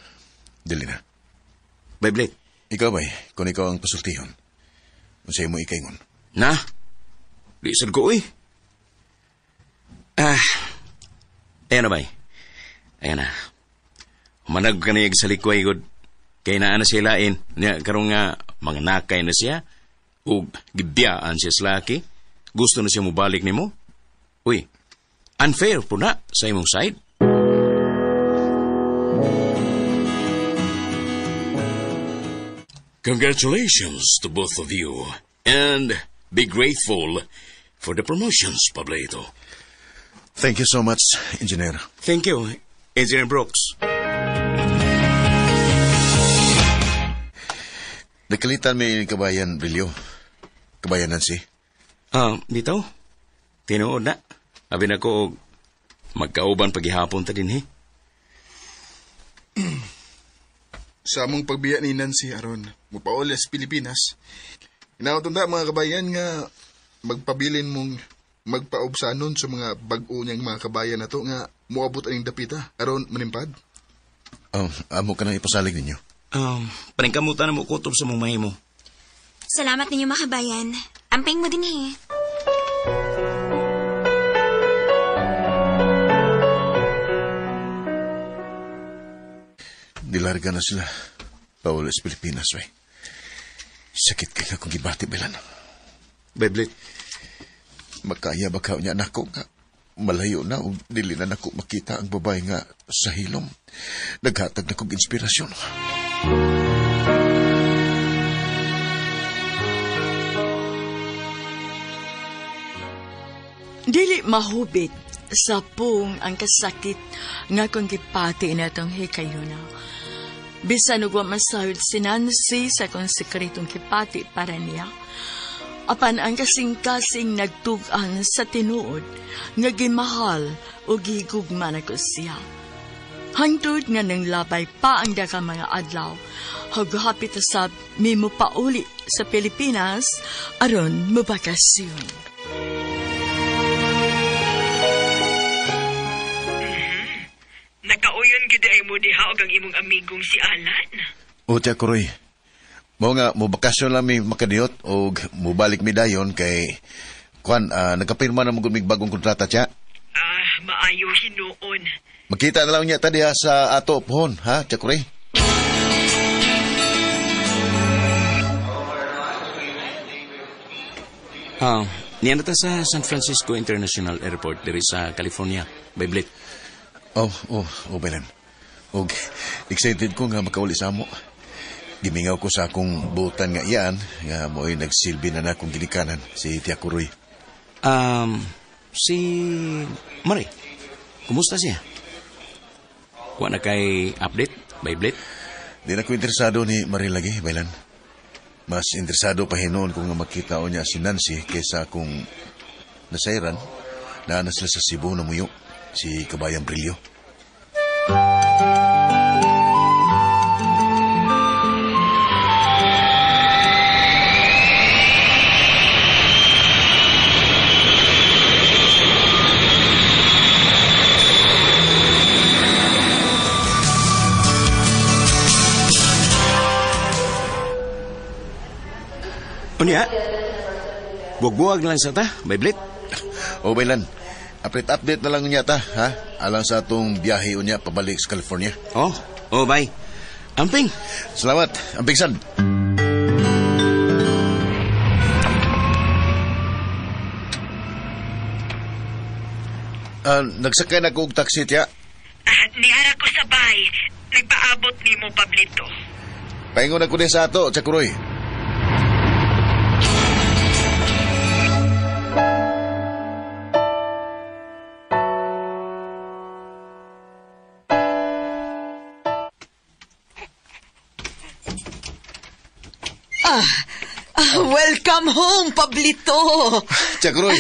Dili na. Bay, Blake. Ikaw, bay, kung ikaw ang pasultihon, kung sa'yo mo ikaingon. Na? Di sad ko, uy. Ayan na, bay. Ayan na. Manag ka na yung sa likway, God. Kaya na siya lain. Karong nga, mga nakay na siya. O gibiyaan siya sa laki. Gusto na siya mubalik ni mo. Uy, unfair po na sa imong side. Congratulations to both of you. And be grateful for the promotions, Pablito. Thank you so much, Engineer. Thank you, Engineer Brooks. Nakalitan may kabayan, Brillo. Kabayan Nancy. Bitaw. Tinuod na. Abi na ko, magkauban paghihapon ta din, Sa among pagbiya ni Nancy aron mupaoles Pilipinas, inautunda mga kabayan nga magpabilin mong magpaobsanon sa mga bag-o niyang mga kabayan na to nga muabot aning dapita aron manimpad. Amo ka nang ipasalig ninyo. Paningkamutan na mo kutob sa mong mahimo. Salamat ninyo mga kabayan. Amping mo din Dilarga na sila. Paulo sa Pilipinas, way. Sakit kaya kung gibati, Belan. Beblit. Makaya ba ka niya nako nga malayo na o dili na nako makita ang babae nga sa hilom. Naghatag na kong inspirasyon. Dili mahubit sa pung ang kasakit nga kung gipati na itong hikayuna. Bisan ugwa masahod si Nancy sa kung sekretong kipati para niya. Apan ang kasing-kasing nagtugan sa tinuod nga gimahal o gigugma na ko siya. Hangtod nga nang labay pa ang daga mga adlaw, hagahapit sa mimo pauli sa Pilipinas aron mubakasyon. Nakauyon gid ay mo diha og ang imong amigong si Alan. O, Tia Kuroy. Mo nga, mubakasyon lang may makadiyot o mubalik mi dayon kay Kwan, nagkapirma na magumig bagong kontrata, Tia. Maayo hinuon. Makita na lang niya tadiha sa ato pohon, ha, Tia Kuroy? Niyan na sa San Francisco International Airport diri sa California, Biblit. Belen. Og, excited ko nga makauli sa mo. Gimingaw ko sa akong butan nga iyan, nga mo'y nagsilbi na akong ginikanan, si Tia Kuroy. Si Marie, kumusta siya? Kuha na kay update, Biblit? Di na ko interesado ni Marie lagi, Belen. Mas interesado pa hinoon kung nga makita o niya si Nancy kaysa kung nasairan na sila sa Cebu na muyo. Si Kabayang Brillo. Unya? Buwag-buwag lang sa ta, Beyblade. O, Baylan. Update na lang niya ta, ha? Alang sa atong biyahe niya pabalik sa California. Bye. Amping. Salamat, Amping San. Nagsakay na ko og taxi, tiya. Niara ko sabay. Nagpaabot ni mo, Pablito. Paingon na ko din sa ato, Chakuroy. Welcome home, Pablito. Chakuroy.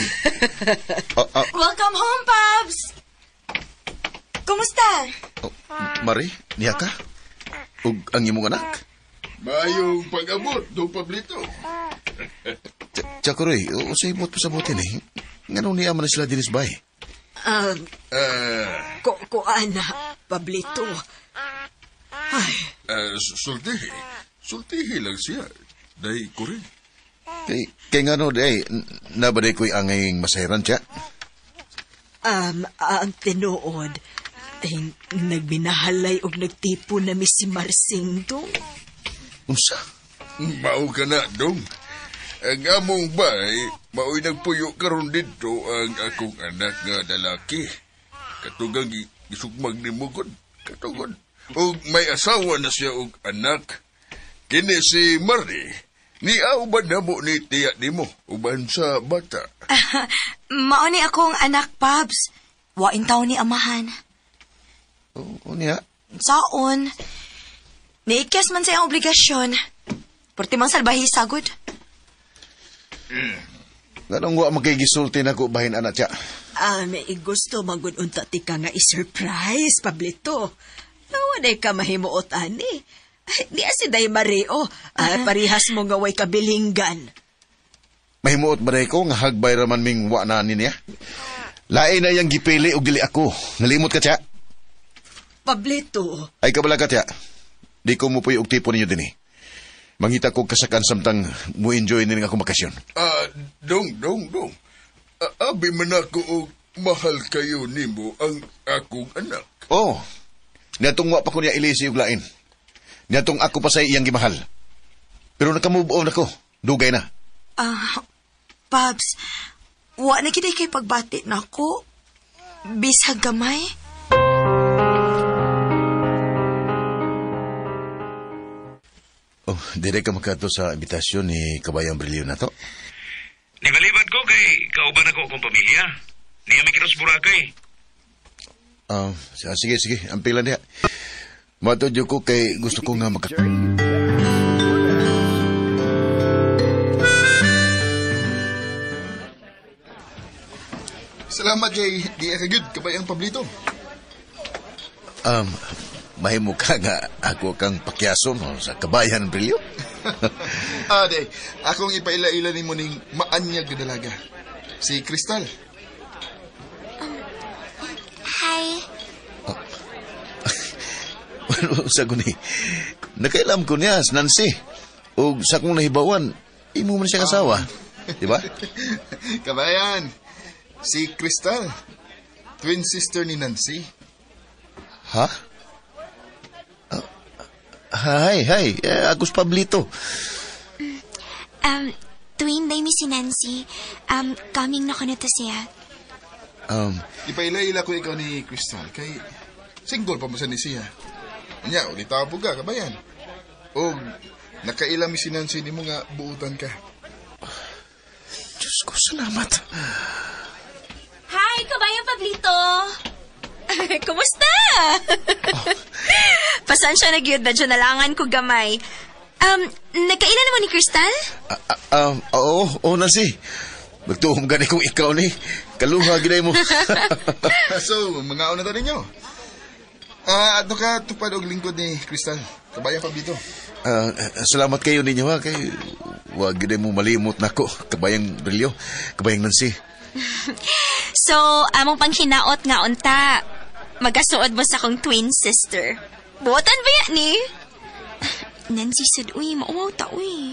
Welcome home, Pabs. Kumusta? Mari, niya ka? Ug ang imong anak? Mayong pag-abot, do Pablito. Chakuroy, usay bot pa sa botin eh. Nganong niya man sila dinis bay? Ana, Pablito. Ay. Sultihi lang siya. Day ko rin. Kay nga no, day, nabaday ko'y angaying masahiran siya. Ang tinuod, nagbinahalay og nagtipo na mi si Marsing dong. Unsa? Mao ka na, dong. Ang among bay, mao'y nagpuyo karon dito ang akong anak nga lalaki. Katugang gisugmag ni Mugod. Katugod. O may asawa na siya og anak. Kini si Marie. Niaw ba na mo ni tiya ni mo? Uban sa bata? Mao ni akong anak, Pabs. Wain taon ni amahan. Niya? Saon? Niikyas man sa iyang obligasyon. Porti mang salbahi sagod. Ganong wa magkigisulti na ko bahin anak siya? May gusto magununta ti ka nga i-surprise, Pablito. Nawaday ka mahimuot, ani. Di asi day Mario. Parihas mo nga way kabilinggan. Mahimuot ba ko nga hagbay raman ming wa na niya? Lain na yang gipili o gili ako. Nalimot ka siya? Pablito. Ay kabala ka siya. Di ko mo po yung tipo ninyo din eh. Mangita ko kasakan samtang mo enjoy niling ako bakasyon. Dong. Abi man ako og mahal kayo nimo ang akong anak. Niatong wa pa ko niya ilisi og lain. Niatong ako pa sa iyang gimahal. Pero nakamove on ako. Dugay na. Pabs, wa na kiday kay pagbati na ako. Bisag gamay. Dire ka makato sa imbitasyon ni Kabayang Brilyo na to? Nibalibad ko kay kauban ako akong pamilya. Niya may kinos Boracay. Sige. Ampilan niya. Matodyo ko kay gusto ko nga Salamat kay di akagud Kabayang Pablito. Mahimo ka nga ako kang pakyason sa Kabayan Brilyo. Day, akong ipaila-ila ni mo ning maanyag na dalaga. Si Crystal. Hi. Sa guni, nakailam ko niya, Nancy. O sa kong nahibawan, imo man siyang asawa. Diba? Kabayan, si Crystal. Twin sister ni Nancy. Ha? Hi. Agus Pablito. Twin day mi si Nancy. Coming na ko na to siya. Ipaila-ila ko ikaw ni Crystal. Kay single pa mo sa ni siya. Nya, ulitabo ka, Kabayan. O, nakaila mi si Nancy ni mo nga buutan ka. Diyos ko, salamat. Hi, Kabayang Pablito. Kumusta? Pasensya na gyud, medyo nalangan ko gamay. Nagkailan naman ni Crystal? Oo, Nancy. Magtuhom gani kung ikaw ni. Kaluha, ginay mo. So, mga una ta ninyo. Ato ka tupad og lingkod ni Crystal. Kabayang Pablito. Salamat kayo ninyo ha. Kay wag ginay mo malimot na ko. Kabayang Brilyo. Kabayang Nancy. So, among panghinaot nga unta. Magasuod mo sa kong twin sister. Buotan ba yan ni? Nancy said, uy, mauwaw ta, uy.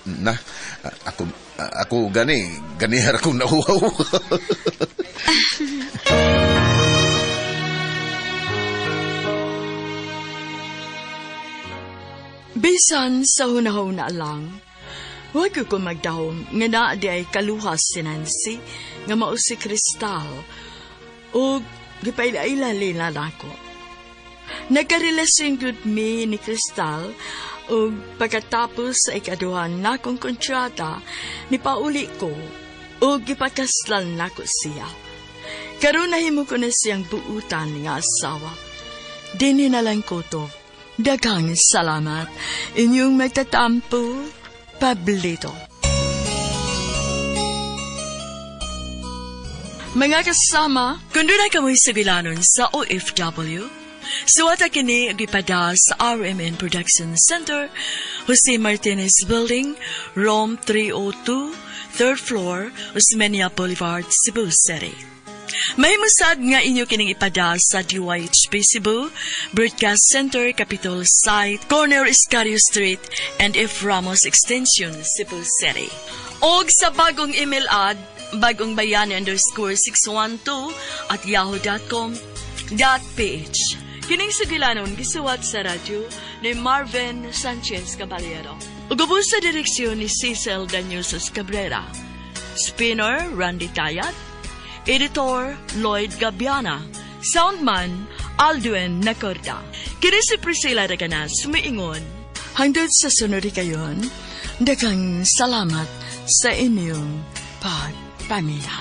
Na, ako ganihar akong nauhaw. Bisan sa hunahuna lang, huwag ko magdahom nga naa di ay kaluhas si Nancy nga mao si Kristal o gipaila-ila nako. Nagkarelasyon gud mi ni Kristal o pagkatapos sa ikaduhan nakong kontrata ni pauli ko o gipakaslan nako siya. Karon nahimo ko na siyang buutan nga asawa. Dinhi na lang ko to. Daghang salamat. Inyong magtatampo, Pablito. Mga kasama, kung doon ay kamoy sabilanon sa OFW, suwata kini agipada sa RMN Production Center, Jose Martinez Building, Rome 302, 3rd floor, Osmeña Boulevard, Cebu City. Mahimusad nga inyo kining ipada sa DYHP Cebu, Broadcast Center, Capitol Site, Corner Iscario Street, and F. Ramos Extension, Cebu City. Og sa bagong email ad, bagongbayani_612@yahoo.com.ph. Kining sugilanon gisuwat sa radyo ni Marvin Sanchez Caballero. Ugubos sa direksyon ni Cecil Daniusos Cabrera. Spinner, Randy Tayat. Editor, Lloyd Gabiana. Soundman, Aldwin Nacorda. Kini si Priscilla Raganas, sumiingon. Hanggang sa sunod kayon, daghang salamat sa inyong pagpamilya.